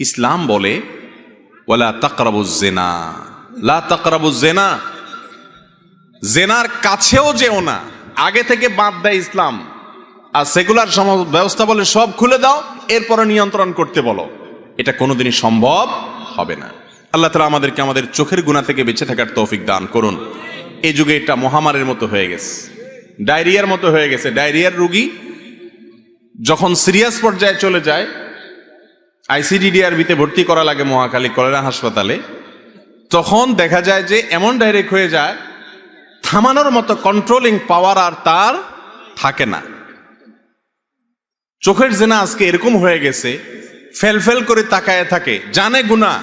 ইসলাম বলে ওয়ালা তাকরাবুজ জিনা, লা তাকরাবুজ জিনা, জেনার কাছেও যেও না, আগে থেকে বাদ দেয় ইসলাম। আর সেকুলার সমাজ ব্যবস্থা বলে সব খুলে দাও, এরপরে নিয়ন্ত্রণ করতে বলো। এটা কোনোদিনই সম্ভব হবে না। আল্লাহ তাআলা আমাদেরকে আমাদের চোখের গুনাহ থেকে বেঁচে থাকার তৌফিক দান করুন। এই যুগে এটা মহামারীর মতো হয়ে গেছে, ডায়রিয়ার মতো হয়ে গেছে। ডায়রিয়ার রোগী যখন সিরিয়াস পর্যায়ে চলে যায়, আইসিডিডিআরবিতে ভর্তি করা লাগে মহাখালী কলেরা হাসপাতালে, তখন দেখা যায় যে এমন ডাইরেক্ট হয়ে যায়, থামানোর মতো কন্ট্রোলিং পাওয়ার আর তার থাকে না। চোখের জেনা আজকে এরকম হয়ে গেছে, ফেল করে তাকায় থাকে, জানে গুনাহ,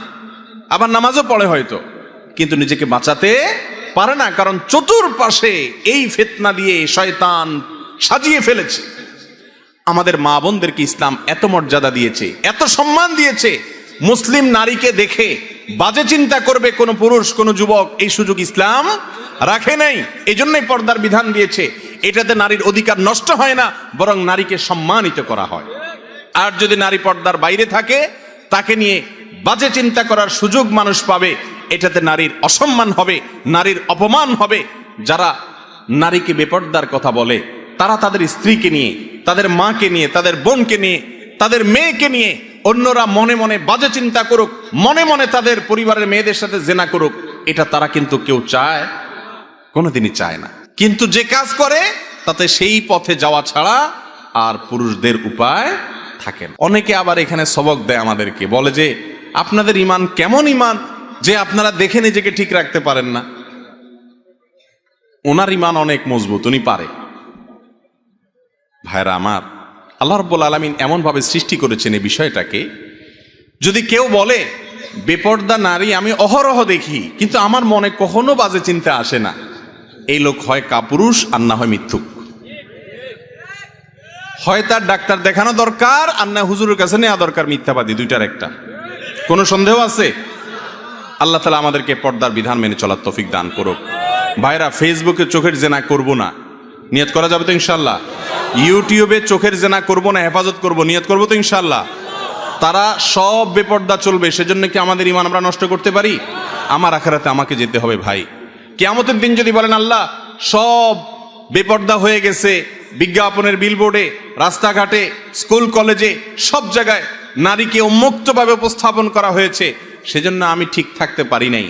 আবার নামাজও পড়ে হয়তো, কিন্তু নিজেকে বাঁচাতে পারে না, কারণ চতুর্পাশে এই ফিতনা দিয়ে শয়তান সাজিয়ে ফেলেছে। আমাদের মা বোনদেরকে ইসলাম এত মর্যাদা দিয়েছে, এত সম্মান দিয়েছে, মুসলিম নারীকে দেখে বাজে চিন্তা করবে কোন পুরুষ, কোন যুবক, এই সুযোগ ইসলাম রাখে নাই। এই জন্যই পর্দার বিধান দিয়েছে। এটাতে নারীর অধিকার নষ্ট হয় না, বরং নারীকে সম্মানিত করা হয়। আর যদি নারী পর্দার বাইরে থাকে, তাকে নিয়ে বাজে চিন্তা করার সুযোগ মানুষ পাবে, এটাতে নারীর অসম্মান হবে, নারীর অপমান হবে। যারা নারীকে বেপর্দার কথা বলে, তারা তাদের স্ত্রীকে নিয়ে, তাদের মাকে নিয়ে, তাদের বোনকে নিয়ে, তাদের মেয়েকে নিয়ে অন্যরা মনে মনে বাজে চিন্তা করুক, মনে মনে তাদের পরিবারের মেয়েদের সাথে জেনা করুক, এটা তারা কিন্তু কেউ চায়, কোনোদিনই চায় না। কিন্তু যে কাজ করে তাতে সেই পথে যাওয়া ছাড়া আর পুরুষদের উপায় থাকে না। অনেকে আবার এখানে সবক দেয় আমাদেরকে, বলে যে আপনাদের ঈমান কেমন ঈমান যে আপনারা দেখে নিজেকে ঠিক রাখতে পারেন না। ওনার ঈমান অনেক মজবুত, উনি পারে। ভাইরা আমার, আল্লাহ রাব্বুল আলামিন এমন ভাবে সৃষ্টি করেছেন এই বিষয়টাকে, যদি কেউ বলে বেপর্দা নারী আমি অহরহ দেখি কিন্তু আমার মনে কখনো বাজে চিন্তা আসে না, এই লোক হয় কাপুরুষ আর না হয় মিথ্যুক। হয় তার ডাক্তার দেখানো দরকার, আর না হুজুরের কাছে নেওয়া দরকার, মিথ্যাবাদী, দুইটার একটা। কোনো সন্দেহ আছে? আল্লাহ তাআলা আমাদেরকে পর্দার বিধান মেনে চলার তৌফিক দান করুক। ভাইরা, ফেসবুকে চোখের জেনা করব না, নিয়ত করা যাবে তো ইনশাআল্লাহ? ইউটিউবে চোখের জেনা করব না, হেফাজত করব, নিয়ত করব তো ইনশাআল্লাহ? তারা সব বেপর্দা চলবে, সেজন্য কি আমাদের ঈমান আমরা নষ্ট করতে পারি? আমার আখিরাতে আমাকে যেতে হবে ভাই। কিয়ামতের দিন যদি বলেন আল্লাহ সব বেপর্দা হয়ে গেছে, বিজ্ঞাপনের বিলবোর্ডে, রাস্তাঘাটে, স্কুল কলেজে, সব জায়গায় নারীকে উন্মুক্তভাবে উপস্থাপন করা হয়েছে, সেজন্য আমি ঠিক থাকতে পারি নাই,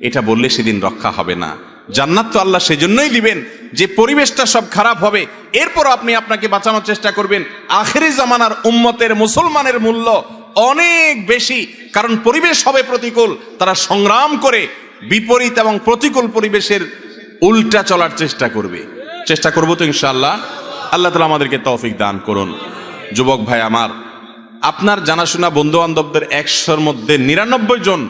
এটা বললে সেদিন রক্ষা হবে না। জান্নাত তো আল্লাহ সেজন্যই দিবেন যে পরিবেশটা সব খারাপ হবে, এরপর আপনি আপনাকে বাঁচানোর চেষ্টা করবেন। আখেরি জামানার উম্মতের, মুসলমানের মূল্য অনেক বেশি, কারণ পরিবেশ হবে প্রতিকূল, তারা সংগ্রাম করে বিপরীত এবং প্রতিকূল পরিবেশের উল্টা চলার চেষ্টা করবে। চেষ্টা করবো তো ইনশাআল্লাহ? আল্লাহ তাআলা আমাদেরকে তৌফিক দান করুন। যুবক ভাই আমার, আপনার জানাশোনা বন্ধু বান্ধবদের 100-র মধ্যে 99 জন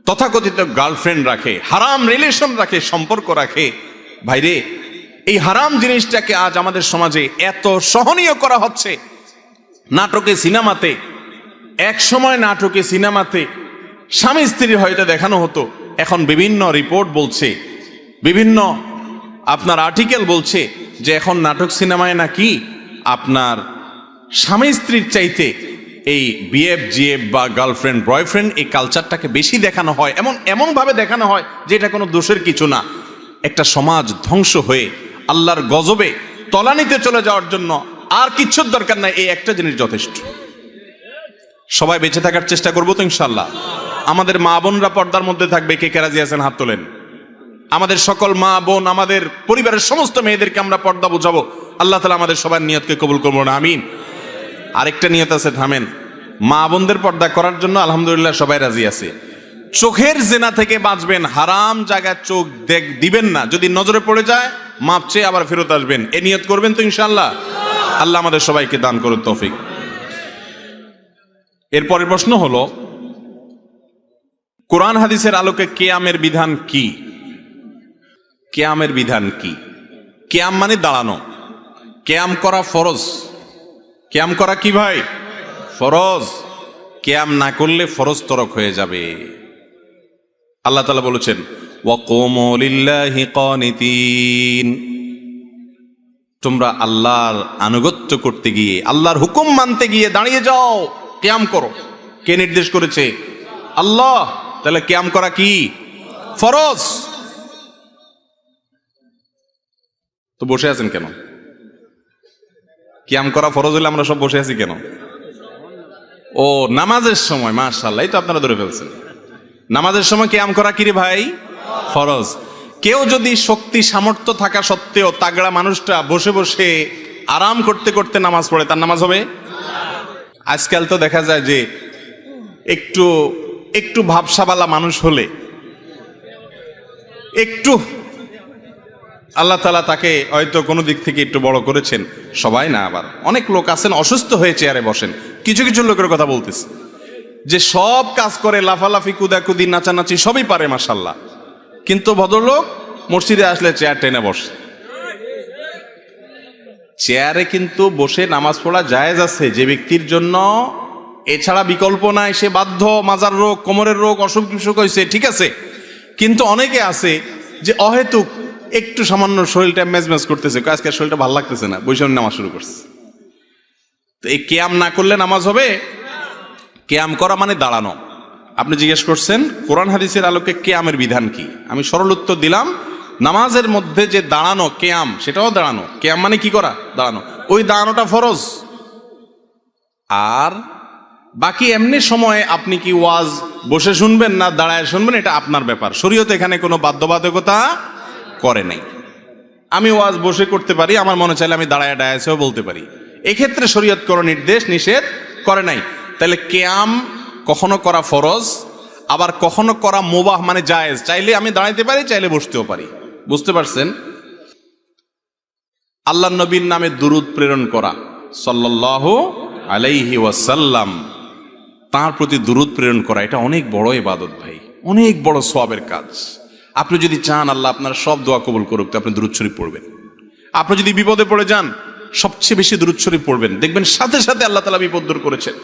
তথাকথিত গার্লফ্রেন্ড রাখে, হারাম রিলেশন রাখে, সম্পর্ক রাখে। ভাইরে, এই হারাম জিনিসটাকে আজ আমাদের সমাজে এত সহনীয় করা হচ্ছে। নাটকে, সিনেমাতে, এক সময় নাটকে, সিনেমাতে স্বামী স্ত্রীর হয়তো দেখানো হতো, এখন বিভিন্ন রিপোর্ট বলছে, বিভিন্ন আপনার আর্টিকেল বলছে যে এখন নাটক সিনেমায় নাকি আপনার স্বামী স্ত্রীর চাইতে এই বিএফ জিএফ বা গার্লফ্রেন্ড বয়ফ্রেন্ড এই কালচারটাকে বেশি দেখানো হয়, এমনভাবে দেখানো হয় যে এটা কোনো দোষের কিছু না। একটা সমাজ ধ্বংস হয়ে আল্লাহর গজবে তলানিতে চলে যাওয়ার জন্য আর কিচ্ছুর দরকার নাই, এই একটা জিনিস যথেষ্ট। সবাই বেঁচে থাকার চেষ্টা করবো তো ইনশাআল্লাহ? আমাদের মা বোনরা পর্দার মধ্যে থাকবে, কে কে রাজি আছেন হাত তোলেন। আমাদের সকল মা বোন, আমাদের পরিবারের সমস্ত মেয়েদেরকে আমরা পর্দা বোঝাবো। আল্লাহ তাআলা আমাদের সবার নিয়তকে কবুল করবো না, আমিন। আরেকটা নিয়ত আছে, থামেন। মা বোনদের পর্দা করার জন্য আলহামদুলিল্লাহ সবাই রাজি আছে। চোখের জেনা থেকে বাঁচবেন, হারাম জায়গায় চোখ দিবেন না, যদি নজরে পড়ে যায় মাপ চেয়ে আবার ফেরত আসবেন, এ নিয়ত করবেন তো ইনশাআল্লাহ? আল্লাহ আমাদের সবাইকে দান করুন তৌফিক। এরপরের প্রশ্ন হলো, কোরআন হাদিসের আলোকে কিয়ামের বিধান কি? কিয়ামের বিধান কি? কিয়াম মানে দাঁড়ানো, কিয়াম করা ফরজ। কিয়াম করা কি ভাই? ফরজ। কিয়াম না করলে ফরজ তরক হয়ে যাবে। আল্লাহ তাআলা বলেছেন ওয়াকুমু লিল্লাহি কানিতিন, তোমরা আল্লাহর আনুগত্য করতে গিয়ে, আল্লাহর হুকুম মানতে গিয়ে দাঁড়িয়ে যাও, কিয়াম করো। কে নির্দেশ করেছে? আল্লাহ। তাহলে কিয়াম করা কি? ফরজ। তো বসে আছেন কেন? কিয়াম করা ফরজ হলে আমরা সব বসে আছি কেন? ও নামাজের সময়, মাশাআল্লাহ, এই তো আপনারা ধরে ফেলছেন। নামাজের সময় কিয়াম করা কি রে ভাই? ফরজ। কেউ যদি শক্তি সামর্থ্য থাকা সত্ত্বেও তাগড়া মানুষটা বসে বসে আরাম করতে করতে নামাজ পড়ে, তার নামাজ হবে? আজকাল তো দেখা যায় যে একটু একটু ভাবসাবালা মানুষ হলে, একটু আল্লাহ তাআলা তাকে হয়তো কোনো দিক থেকে একটু বড় করেছেন, সবাই না, আবার অনেক লোক আছেন অসুস্থ হয়ে চেয়ারে বসেন। কিছু কিছু লোকের কথা বলতেছে যে সব কাজ করে, লাফালাফি কুদাকুদি নাচানাচি সবই পারে মাশাআল্লাহ, কিন্তু ভদ্রলোক মসজিদে আসলে চেয়ার টেনে বসে। চেয়ারে কিন্তু বসে নামাজ পড়া জায়েজ আছে যে ব্যক্তির জন্য এছাড়া বিকল্প নাই, সে বাধ্য, মাজার রোগ, কোমরের রোগ, অসুখ বিসুখ হয়েছে, ঠিক আছে। কিন্তু অনেকে আছে যে অহেতুক একটু সামান্য শরীরটা মেজমেজ করতেছে, আজকে শরীরটা ভালো লাগতেছে না, বৈশাখ নামাজ শুরু করছে। তো এই কিয়াম না করলে নামাজ হবে? কিয়াম করা মানে দাঁড়ানো। আপনি জিজ্ঞেস করছেন কোরআন হাদিসের আলোকে কিয়ামের বিধান কি, আমি সরল উত্তর দিলাম, নামাজের মধ্যে যে দাঁড়ানো কিয়াম, সেটাও দাঁড়ানো। কিয়াম মানে কি করা? দাঁড়ানো। ওই দাঁড়ানোটা ফরজ। আর বাকি এমনি সময়ে আপনি কি ওয়াজ বসে শুনবেন না দাঁড়ায় শুনবেন, এটা আপনার ব্যাপার। শরীয়ত এখানে কোনো বাধ্যবাধকতা করে নাই। আমি ওয়াজ বসে করতে পারি, আমার মনে চাইলে আমি দাঁড়ায় ডায়াসেও বলতে পারি, এক্ষেত্রে শরীয়ত কোনো নির্দেশ নিষেধ করে নাই। তাহলে কিয়াম কখনো করা ফরজ, আবার কখনো করা মুবাহ মানে জায়েজ, চাইলে আমি দাঁড়াইতে পারি, চাইলে বসতেও পারি। বুঝতে পারছেন? আল্লাহর নবীর নামে দুরূদ প্রেরণ করা সাল্লাল্লাহু আলাইহি ওয়াসাল্লাম, তার প্রতি দুরূদ প্রেরণ করা, এটা অনেক বড় ইবাদত ভাই, অনেক বড় সওয়াবের কাজ। আপনি যদি চান আল্লাহ আপনার সব দোয়া কবুল করুক, তো আপনি দুরূদ শরীফ পড়বেন। আপনি যদি বিপদে পড়ে যান, সবচেয়ে বেশি দুরূদ শরীফ পড়বেন, দেখবেন সাথে সাথে আল্লাহ তাআলা বিপদ দূর করেছেন।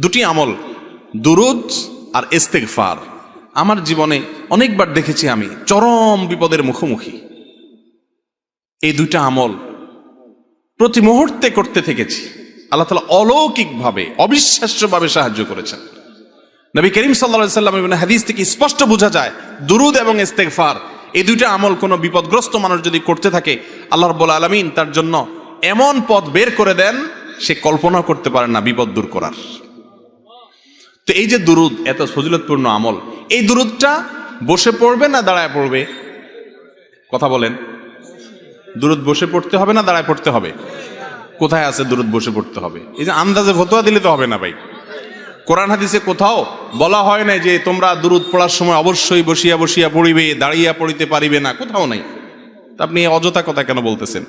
দুটি আমল, দুরূদ আর ইস্তেগফার, আমার জীবনে অনেকবার দেখেছি আমি চরম বিপদের মুখোমুখি, এই দুইটা আমল প্রতি মুহূর্তে করতে থেকেছি। আল্লাহ তাআলা অলৌকিকভাবে, অবিশ্বাস্যভাবে সাহায্য করেছেন। নবী করিম সাল্লাল্লাহু আলাইহি ওয়াসাল্লাম ইবনে হাদিস থেকে স্পষ্ট বোঝা যায়, দুরূদ এবং ইস্তেগফার এই দুইটা আমল কোনো বিপদগ্রস্ত মানুষ যদি করতে থাকে, আল্লাহ রাব্বুল আলামিন তার জন্য এমন পথ বের করে দেন, সে কল্পনা করতে পারে না বিপদ দূর করার। তো এই যে দুরূদ, এত ফজিলতপূর্ণ আমল, এই দুরূদটা বসে পড়বে না দাঁড়ায় পড়বে? কথা বলেন। দুরূদ বসে পড়তে হবে না দাঁড়ায় পড়তে হবে? কোথায় আছে দুরূদ বসে পড়তে হবে? এই যে আন্দাজে ফতোয়া দিলে তো হবে না ভাই। কোরআন হাদিসে কোথাও বলা হয় না যে তোমরা দুরূদ পড়ার সময় অবশ্যই বসিয়া বসিয়া পড়িবে, দাঁড়িয়া পড়িতে পারিবে না, কোথাও নাই। আপনি অযথা কথা কেন বলতেছেন?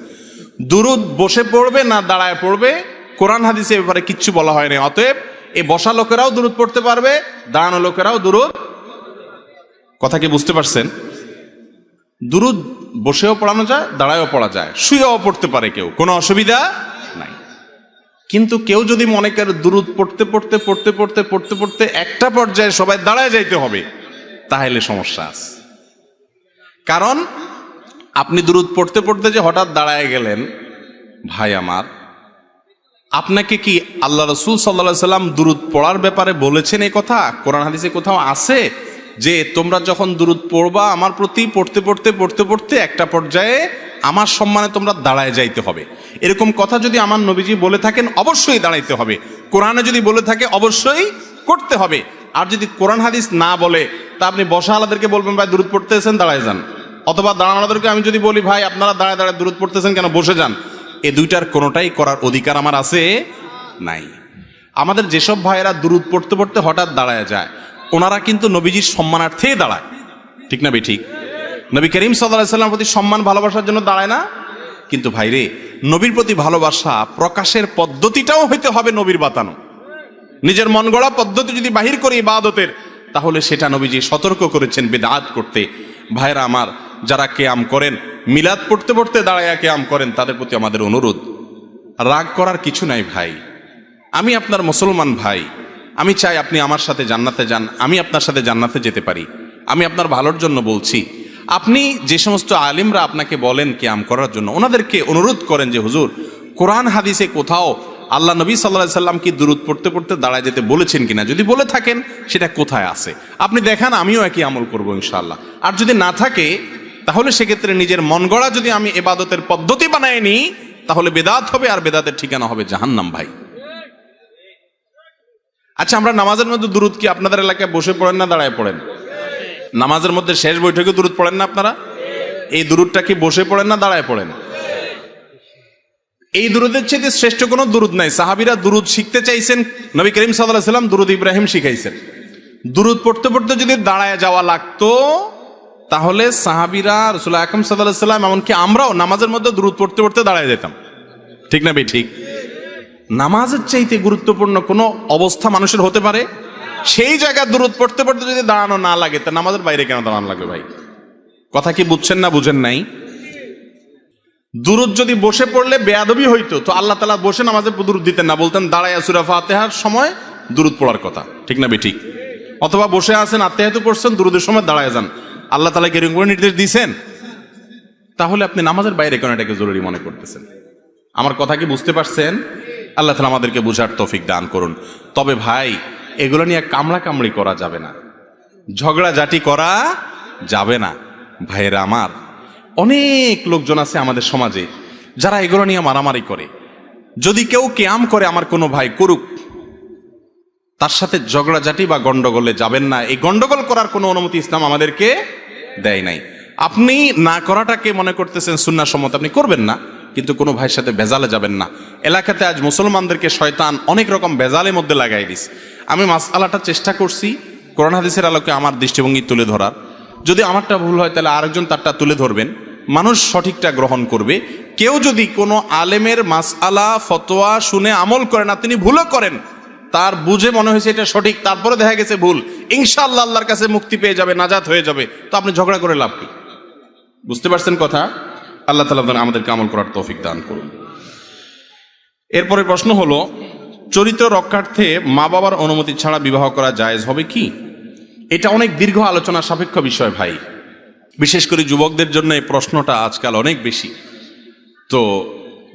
দুরূদ বসে পড়বে না দাঁড়ায় পড়বে, কোরআন হাদিসে ব্যাপারে কিচ্ছু বলা হয় না। অতএব এই বসা লোকেরাও দুরূদ পড়তে পারবে, দাঁড়ানো লোকেরাও দুরূদ। কথা কি বুঝতে পারছেন? দুরূদ বসেও পড়ানো যায়, দাঁড়ায়ও পড়া যায়, শুয়েও পড়তে পারে কেউ, কোনো অসুবিধা নাই। কিন্তু কেউ যদি মনে করে দুরূদ পড়তে পড়তে পড়তে পড়তে পড়তে পড়তে একটা পর্যায়ে সবাই দাঁড়ায় যাইতে হবে, তাহলে সমস্যা আছে। কারণ আপনি দুরূদ পড়তে পড়তে যে হঠাৎ দাঁড়ায় গেলেন, ভাই আমার, আপনাকে কি আল্লাহ রাসূল সাল্লাল্লাহু আলাইহি সাল্লাম দুরূদ পড়ার ব্যাপারে বলেছেন? এই কথা কোরআন হাদিসে কোথাও আছে যে তোমরা যখন দুরূদ পড়বা আমার প্রতি, পড়তে পড়তে পড়তে পড়তে একটা পর্যায়ে আমার সম্মানে তোমরা দাঁড়ায় যাইতে হবে, এরকম কথা যদি আমার নবীজি বলে থাকেন, অবশ্যই দাঁড়াইতে হবে। কোরআনে যদি বলে থাকে, অবশ্যই করতে হবে। আর যদি কোরআন হাদিস না বলে, তা আপনি বসা আলাদেরকে বলবেন ভাই দুরূদ পড়তেছেন, দাঁড়ায় যান, অথবা দাঁড়ানোদেরকে আমি যদি বলি ভাই আপনারা দাঁড়ায় দাঁড়ায় দুরূদ পড়তেছেন কেন, বসে যান, এই দুইটার কোনোটাই করার অধিকার আমার আছে নাই। আমাদের যেসব ভাইয়েরা দুরূদ পড়তে পড়তে হঠাৎ দাঁড়ায় যায়, ওনারা কিন্তু নবীজির সম্মানার্থে দাঁড়ায়, ঠিক না ঠিক? নবী করিম সাল্লাল্লাহু আলাইহি ওয়াসাল্লামের প্রতি সম্মান ভালোবাসার জন্য দাঁড়ায় না? কিন্তু ভাইরে, নবীর প্রতি ভালোবাসা প্রকাশের পদ্ধতিটাও হইতে হবে নবীর বাতানো। নিজের মন গড়া পদ্ধতি যদি বাহির করি ইবাদতের, তাহলে সেটা নবীজি সতর্ক করেছেন বিদআত করতে। ভাইরা আমার, যারা কিয়াম করেন, মিলাদ পড়তে পড়তে দাঁড়ায়া কিয়াম করেন, তাদের প্রতি আমাদের অনুরোধ, রাগ করার কিছু নাই ভাই। আমি আপনার মুসলমান ভাই, আমি চাই আপনি আমার সাথে জান্নাতে যান, আমি আপনার সাথে জান্নাতে যেতে পারি, আমি আপনার ভালোর জন্য বলছি। আপনি যে সমস্ত আলিমরা আপনাকে বলেন কিয়াম করার জন্য, ওনাদেরকে অনুরোধ করেন যে হুজুর, কোরআন হাদিসে কোথাও আল্লাহ নবী সাল্লাল্লাহু আলাইহি সাল্লাম কি দুরূদ পড়তে পড়তে দাঁড়ায় যেতে বলেছেন কিনা, যদি বলে থাকেন সেটা কোথায় আছে আপনি দেখান, আমিও একই আমল করব ইনশাআল্লাহ। আর যদি না থাকে তাহলে সেক্ষেত্রে নিজের মন গড়া যদি আমি ইবাদতের পদ্ধতি বানায় নিই তাহলে বেদাত হবে, আর বেদাতের ঠিকানা হবে জাহান্নাম ভাই। আচ্ছা, আমরা নামাজের মধ্যে দুরূদ কি আপনাদের এলাকায় বসে পড়েন না দাঁড়ায় পড়েন? নামাজের মধ্যে শেষ বৈঠকে দুরূদ পড়েন না আপনারা? এই দুরূদটা কি বসে পড়েন না দাঁড়ায় পড়েন? এই দুরূদের চেয়ে শ্রেষ্ঠ কোনো দুরূদ নাই। সাহাবীরা দুরূদ শিখতে চাইছেন, নবী করিম সাল্লাল্লাহু আলাইহি সাল্লাম দুরূদ ইব্রাহিম শিখাইছেন। দুরূদ পড়তে পড়তে যদি দাঁড়ায় যাওয়া লাগতো তাহলে সাহাবীরা, রাসূল আকরাম সাল্লাল্লাহু আলাইহি সাল্লাম, এমনকি আমরাও নামাজের মধ্যে দুরূদ পড়তে পড়তে দাঁড়ায় যেতাম। ঠিক না ভাই? ঠিক। নামাজের চাইতে গুরুত্বপূর্ণ কোনো অবস্থা মানুষের হতে পারে? সেই জায়গায় দুরূদ পড়তে পড়তে যদি দাঁড়ানো না লাগে তা নামাজের বাইরে কেন দাঁড়ানো লাগবে ভাই? কথা কি বুঝছেন না বুঝেন নাই? দুরূদ যদি বসে পড়লে বেয়াদবি হইতো তো আল্লাহ তাআলা বসে নামাজে দুরূদ দিতেন না, বলতেন দাঁড়ায় সূরা ফাতিহার সময় দুরূদ পড়ার কথা। ঠিক না ভাই? ঠিক। অথবা বসে আছেন আত্তাহিয়াতু পড়ছেন, দুরূদের সময় দাঁড়ায় যান। আল্লাহ তাআলা কি এরকম করে নির্দেশ দিয়েছেন? তাহলে আপনি নামাজের বাইরে কেন এটাকে জরুরি মনে করতেছেন? আমার কথা কি বুঝতে পারছেন? আল্লাহ তাআলা আমাদেরকে বুঝার তৌফিক দান করুন। তবে ভাই, এগুলো নিয়ে কামড়া কামড়ি করা যাবে না, ঝগড়াঝাটি করা যাবে না। ভাইয়েরা আমার, অনেক লোকজন আছে আমাদের সমাজে যারা এগুলো নিয়ে মারামারি করে। যদি কেউ কিয়াম করে আমার কোনো ভাই করুক, তার সাথে ঝগড়াঝাটি বা গন্ডগোলে যাবেন না। এই গন্ডগোল করার কোনো অনুমতি ইসলাম আমাদেরকে দেয় নাই। আপনি না করাটাকে মনে করতেছেন সুন্নাহ সম্মত, আপনি করবেন না, কিন্তু কোনো ভাইয়ের সাথে ভেজালে যাবেন না। এলাকাতে আজ মুসলমানদেরকে শয়তান অনেক রকম ভেজালের মধ্যে লাগাই দিস। আমি মাসআলাটা চেষ্টা করছি কোরআন হাদিসের আলোকে আমার দৃষ্টিভঙ্গি তুলে ধরার। যদি আমারটা ভুল হয় তাহলে আরেকজন তারটা তুলে ধরবেন, মানুষ সঠিকটা গ্রহণ করবে। কেউ যদি কোনো আলেমের মাসআলা ফতোয়া শুনে আমল করে না, তিনি ভুলও করেন, তার বুঝে মনে হয়েছে এটা সঠিক, তারপরে দেখা গেছে ভুল, ইনশাআল্লাহ আল্লাহর কাছে মুক্তি পেয়ে যাবে, নাজাত হয়ে যাবে, তো আপনি ঝগড়া করে লাভ কি? বুঝতে পারছেন কথা? আল্লাহ তাআলা আমাদেরকে আমল করার তৌফিক দান করুন। এরপরে প্রশ্ন হলো, চরিত্র রক্ষার্থে মা বাবার অনুমতি ছাড়া বিবাহ করা জায়েজ হবে কি? এটা অনেক দীর্ঘ আলোচনা সাপেক্ষ বিষয় ভাই, বিশেষ করে যুবকদের জন্য এই প্রশ্নটা আজকাল অনেক বেশি। তো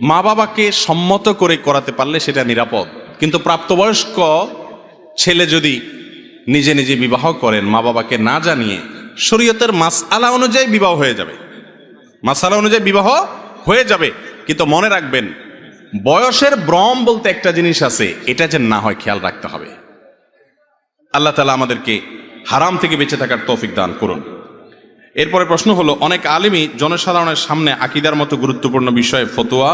মা বাবাকে সম্মত করে করাতে পারলে সেটা নিরাপদ, কিন্তু প্রাপ্তবয়স্ক ছেলে যদি নিজে নিজে বিবাহ করেন মা বাবাকে না জানিয়ে, শরীয়তের মাসআলা অনুযায়ী বিবাহ হয়ে যাবে, মাসআলা অনুযায়ী বিবাহ হয়ে যাবে। কিন্তু মনে রাখবেন, বয়সের ভ্রম বলতে একটা জিনিস আছে, এটা যে না হয় খেয়াল রাখতে হবে। আল্লাহ তাআলা আমাদেরকে হারাম থেকে বেঁচে থাকার তৌফিক দান করুন। এরপরে প্রশ্ন হলো, অনেক আলেমই জনসাধারণের সামনে আকীদার মতো গুরুত্বপূর্ণ বিষয়ে ফতোয়া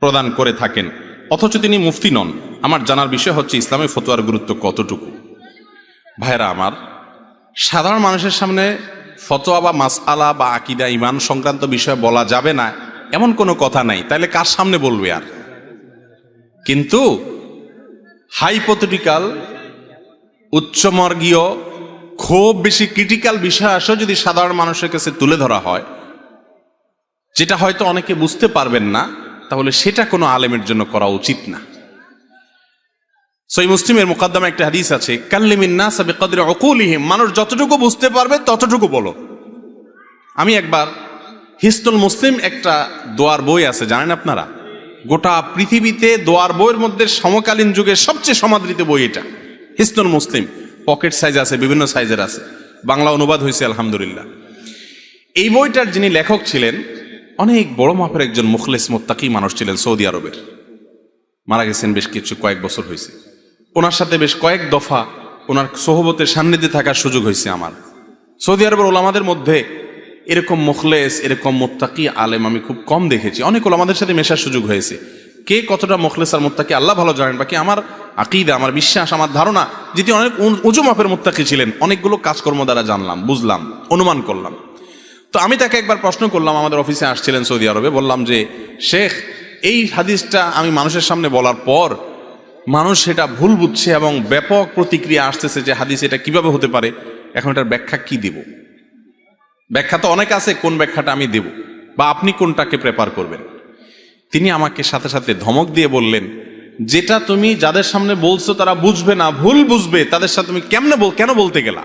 প্রদান করে থাকেন, অথচ তিনি মুফতি নন। আমার জানার বিষয় হচ্ছে ইসলামে ফতোয়ার গুরুত্ব কতটুকু? ভাইরা আমার, সাধারণ মানুষের সামনে ফতোয়া বা মাসআলা বা আকীদা ঈমান সংক্রান্ত বিষয় বলা যাবে না এমন কোনো কথা নাই, তাইলে কার সামনে বলবে আর? কিন্তু হাইপোথেটিক্যাল, উচ্চমার্গীয়, খুব বেশি ক্রিটিক্যাল বিষয় আসলে যদি সাধারণ মানুষের কাছে তুলে ধরা হয়, যেটা হয়তো অনেকে বুঝতে পারবেন না, তাহলে সেটা কোনো আলেমের জন্য করা উচিত না। সহিহ মুসলিমের মুকাদ্দমে একটা হাদিস আছে, কাল্লিমিন নাস বিকদরি উকুলিহিম, মানুষ যতটুকু বুঝতে পারবে ততটুকু বলো। আমি একবার হিসনুল মুসলিম একটা দোয়ার বই আছে, জানেন আপনারা? গোটা পৃথিবীতে দোয়ার বইয়ের মধ্যে সমকালীন যুগের সবচেয়ে সমাদৃত বই এটা, হিসনুল মুসলিম। পকেট সাইজ আছে, বিভিন্ন সাইজের আছে, বাংলা অনুবাদ হয়েছে আলহামদুলিল্লাহ। এই বইটার যিনি লেখক ছিলেন অনেক বড় মাপের একজন মুখলেস মুত্তাকি মানুষ ছিলেন, সৌদি আরবের, মারা গেছেন বেশ কয়েক বছর হয়েছে। ওনার সাথে বেশ কয়েক দফা ওনার সোহবতের সান্নিধ্যে থাকার সুযোগ হয়েছে আমার। সৌদি আরবের ওলামাদের মধ্যে এরকম মুখলেস, এরকম মুত্তাকি আলেম আমি খুব কম দেখেছি। অনেক ওলামাদের সাথে মেশার সুযোগ হয়েছে। কে কতটা মুখলেস আর মুত্তাকি আল্লাহ ভালো জানেন, বাকি আমার আকীদা, আমার বিশ্বাস, আমার ধারণা যেটি অনেক উঁচু মাপের মুত্তাকি ছিলেন, অনেকগুলো কাজকর্ম দ্বারা জানলাম, বুঝলাম, অনুমান করলাম। তো আমি তাকে একবার প্রশ্ন করলাম, আমাদের অফিসে আসছিলেন সৌদি আরবে, বললাম যে শেখ, এই হাদিসটা আমি মানুষের সামনে বলার পর মানুষ সেটা ভুল বুঝছে এবং ব্যাপক প্রতিক্রিয়া আসতেছে যে হাদিস এটা কিভাবে হতে পারে, এখন এটার ব্যাখ্যা কি দেব? ব্যাখ্যা তো অনেক আছে, কোন ব্যাখ্যাটা আমি দেব বা আপনি কোনটাকে প্রেফার করবেন? তিনি আমাকে সাথে সাথে ধমক দিয়ে বললেন, যেটা তুমি যাদের সামনে বলছো তারা বুঝবে না, ভুল বুঝবে, তাদের সাথে তুমি কেন বলতে গেলা?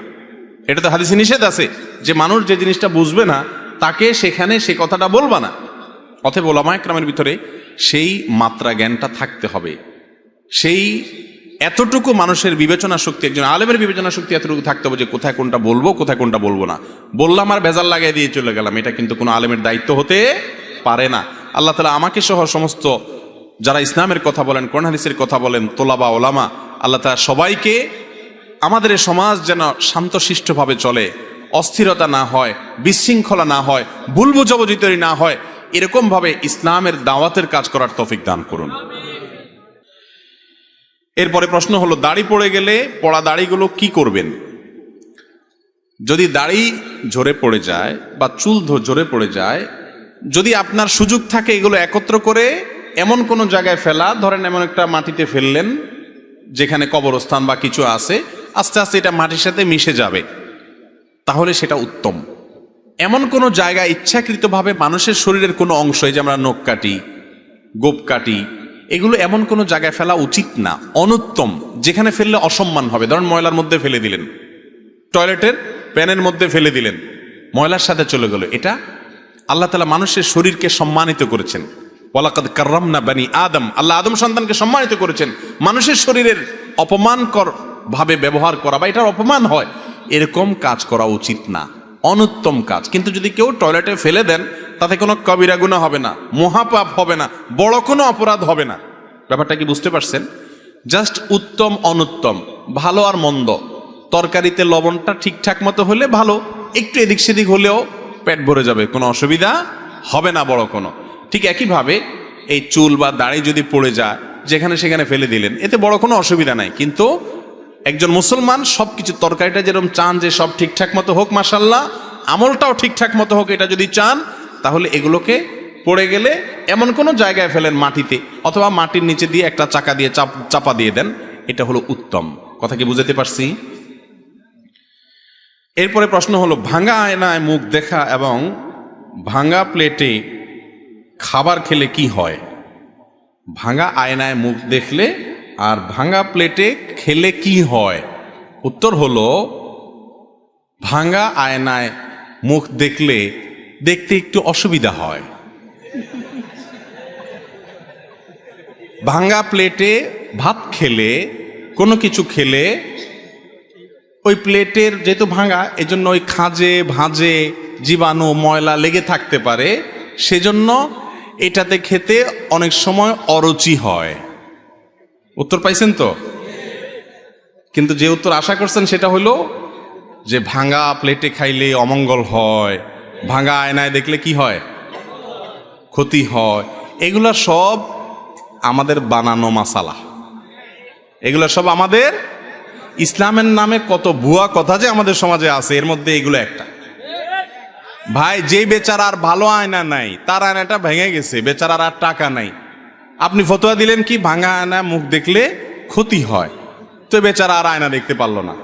এটা তো হাদিসে নিষেধ আছে যে মানুষ যে জিনিসটা বুঝবে না তাকে সেখানে সে কথাটা বলবা না। অতএব ওলামায়ে কেরামের ভিতরে সেই মাত্রা জ্ঞানটা থাকতে হবে। সেই এতটুকু মানুষের বিবেচনা শক্তি, একজন আলেমের বিবেচনা শক্তি এতটুকু থাকতে হবে যে কোথায় কোনটা বলবো, কোথায় কোনটা বলবো না। বললাম আর ভেজাল লাগাই দিয়ে চলে গেলাম, এটা কিন্তু কোনো আলেমের দায়িত্ব হতে পারে না। আল্লাহ তাআলা আমাকে সহ সমস্ত যারা ইসলামের কথা বলেন, কোরআন হাদিসের কথা বলেন, তোলাবা ওলামা, আল্লাহ তাআলা সবাইকে আমাদের এই সমাজ যেন শান্তশিষ্টভাবে চলে, অস্থিরতা না হয়, বিশৃঙ্খলা না হয়, ভুল বুঝাবুঝি তৈরি না হয়, এরকমভাবে ইসলামের দাওয়াতের কাজ করার তৌফিক দান করুন। এরপরে প্রশ্ন হলো, দাড়ি পড়ে গেলে পড়া দাড়িগুলো কি করবেন? যদি দাড়ি ঝরে পড়ে যায় বা চুল ঝরে পড়ে যায়, যদি আপনার সুযোগ থাকে এগুলো একত্র করে এমন কোনো জায়গায় ফেলা, ধরেন এমন একটা মাটিতে ফেললেন যেখানে কবরস্থান বা কিছু আছে, আস্তে আস্তে এটা মাটির সাথে মিশে যাবে, তাহলে সেটা উত্তম। এমন কোনো জায়গায় ইচ্ছাকৃতভাবে মানুষের শরীরের কোনো অংশ, যে আমরা নখ কাটি, গোপ কাটি, এগুলো এমন কোনো জায়গায় ফেলা উচিত না, অনুত্তম। যেখানে ফেললে অসম্মান হবে, ধরেন ময়লার মধ্যে ফেলে দিলেন, টয়লেটের প্যানের মধ্যে ফেলে দিলেন, ময়লার সাথে চলে গেল। এটা আল্লাহ তাআলা মানুষের শরীরকে সম্মানিত করেছেন, ওয়ালাকাদ কাররামনা বানি আদম, আল্লাহ আদম সন্তানকে সম্মানিত করেছেন। মানুষের শরীরের অপমানকর ভাবে ব্যবহার করা বা এটার অপমান হয়, এরকম কাজ করা উচিত না, অনুত্তম কাজ। কিন্তু যদি কেউ টয়লেটে ফেলে দেন, তাতে কোনো কবিরা গুনাহ হবে না, মহাপাপ হবে না, বড় কোনো অপরাধ হবে না। ব্যাপারটা কি বুঝতে পারছেন? জাস্ট উত্তম অনুত্তম, ভালো আর মন্দ। তরকারিতে লবণটা ঠিকঠাক মতো হলে ভালো, একটু এদিক সেদিক হলেও পেট ভরে যাবে, কোনো অসুবিধা হবে না বড় কোনো। ঠিক একইভাবে এই চুল বা দাড়ি যদি পড়ে যায়, যেখানে সেখানে ফেলে দিলেন, এতে বড় কোনো অসুবিধা নাই। কিন্তু একজন মুসলমান সবকিছু, তরকারিটা যেরকম চান যে সব ঠিকঠাক মতো হোক, মাশাআল্লাহ, আমলটাও ঠিকঠাক মতো হোক, এটা যদি চান, তাহলে এগুলোকে পড়ে গেলে এমন কোনো জায়গায় ফেলেন, মাটিতে অথবা মাটির নিচে দিয়ে একটা চাকা দিয়ে চাপা দিয়ে দেন, এটা হলো উত্তম। কথা কি বুঝাতে পারছি? এরপরে প্রশ্ন হলো, ভাঙা আয়নায় মুখ দেখা এবং ভাঙা প্লেটে খাবার খেলে কি হয়? ভাঙা আয়নায় মুখ দেখলে আর ভাঙা প্লেটে খেলে কি হয়? উত্তর হলো, ভাঙা আয়নায় মুখ দেখলে দেখতে একটু অসুবিধা হয়। ভাঙা প্লেটে ভাত খেলে, কোনো কিছু খেলে, ওই প্লেটের যেহেতু ভাঙা, এজন্য ওই খাঁজে ভাঁজে জীবাণু ময়লা লেগে থাকতে পারে, সেজন্য এটাতে খেতে অনেক সময় অরুচি হয়। উত্তর পাইছেন তো? কিন্তু যে উত্তর আশা করছেন সেটা হলো যে ভাঙা প্লেটে খাইলে অমঙ্গল হয়, ভাঙা আয়নায় দেখলে কি হয়? ক্ষতি হয়। এগুলা সব আমাদের বানানো মাসালা, এগুলা সব আমাদের ইসলামের নামে কত ভুয়া কথা যে আমাদের সমাজে আছে, এর মধ্যে এগুলো একটা। ভাই, যে বেচারার ভালো আয়না নাই, তার আয়নাটা ভেঙে গেছে, বেচারার আর টাকা নাই, আপনি ফতোয়া দিলেন কি ভাঙা আয়না মুখ দেখলে ক্ষতি হয়, তো বেচারা আর আয়না দেখতে পারলো না।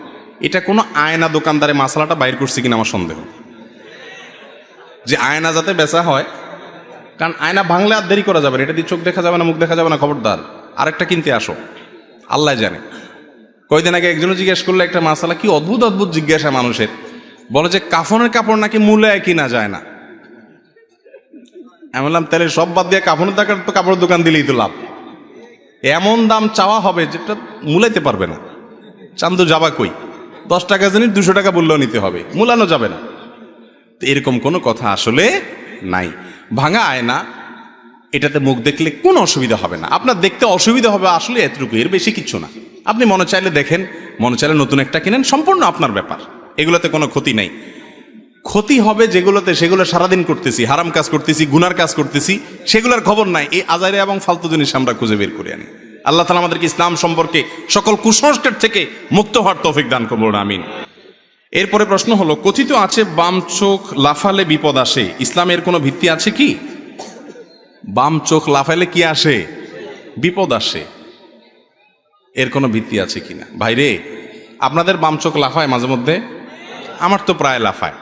এটা কোনো আয়না দোকানদারে মাসালাটা বাইর করছে কিনা আমার সন্দেহ, যে আয়না যাতে বেচা হয়। কারণ আয়না ভাঙলে আর দেরি করা যাবে না, এটা দিয়ে চোখ দেখা যাবে না, মুখ দেখা যাবে না, খবরদার আরেকটা কিনতে আসো, আল্লাহ জানে। কয়দিন আগে একজনও জিজ্ঞেস করলো একটা মাসালা, কি অদ্ভুত অদ্ভুত জিজ্ঞাসা মানুষের, বলে যে কাফনের কাপড় নাকি মূলায় কিনা যায় না। আমি বললাম তাহলে সব বাদ দিয়ে কাফনের কাপড়ের দোকান দিলেই তো লাভ। এমন দাম চাওয়া হবে যেটা মূলাইতে পারবে না, চান্দু যাবা কই, 10 টাকা জানি 200 টাকা বললেও নিতে হবে, মূলানো যাবে না। তো এরকম কোনো কথা আসলে নাই। ভাঙা আয়না, এটাতে মুখ দেখলে কোনো অসুবিধা হবে না। আপনার দেখতে অসুবিধা হবে আসলে এতটুকু, এর বেশি কিছু না। আপনি মনে চাইলে দেখেন, মনে চাইলে নতুন একটা কিনেন, সম্পূর্ণ আপনার ব্যাপার, এগুলোতে কোনো ক্ষতি নাই। ক্ষতি হবে যেগুলোতে, সেগুলো সারাদিন করতেছি, হারাম কাজ করতেছি, গুনার কাজ করতেছি, সেগুলোর খবর নাই। এই আজারে এবং ফালতু জিনিস আমরা খুঁজে বের করে আনি। আল্লাহ তাআলা আমাদেরকে ইসলাম সম্পর্কে সকল কুসংস্কার থেকে মুক্ত হওয়ার তৌফিক দান করুন, আমিন। এরপরে প্রশ্ন হলো, কথিত আছে বাম চোখ লাফালে বিপদ আসে, ইসলামের কোনো ভিত্তি আছে কি? বাম চোখ লাফালে কি আসে? বিপদ আসে। এর কোনো ভিত্তি আছে কিনা? ভাইরে, আপনাদের বাম চোখ লাফায় মাঝে মধ্যে? আমার তো প্রায় লাফায়।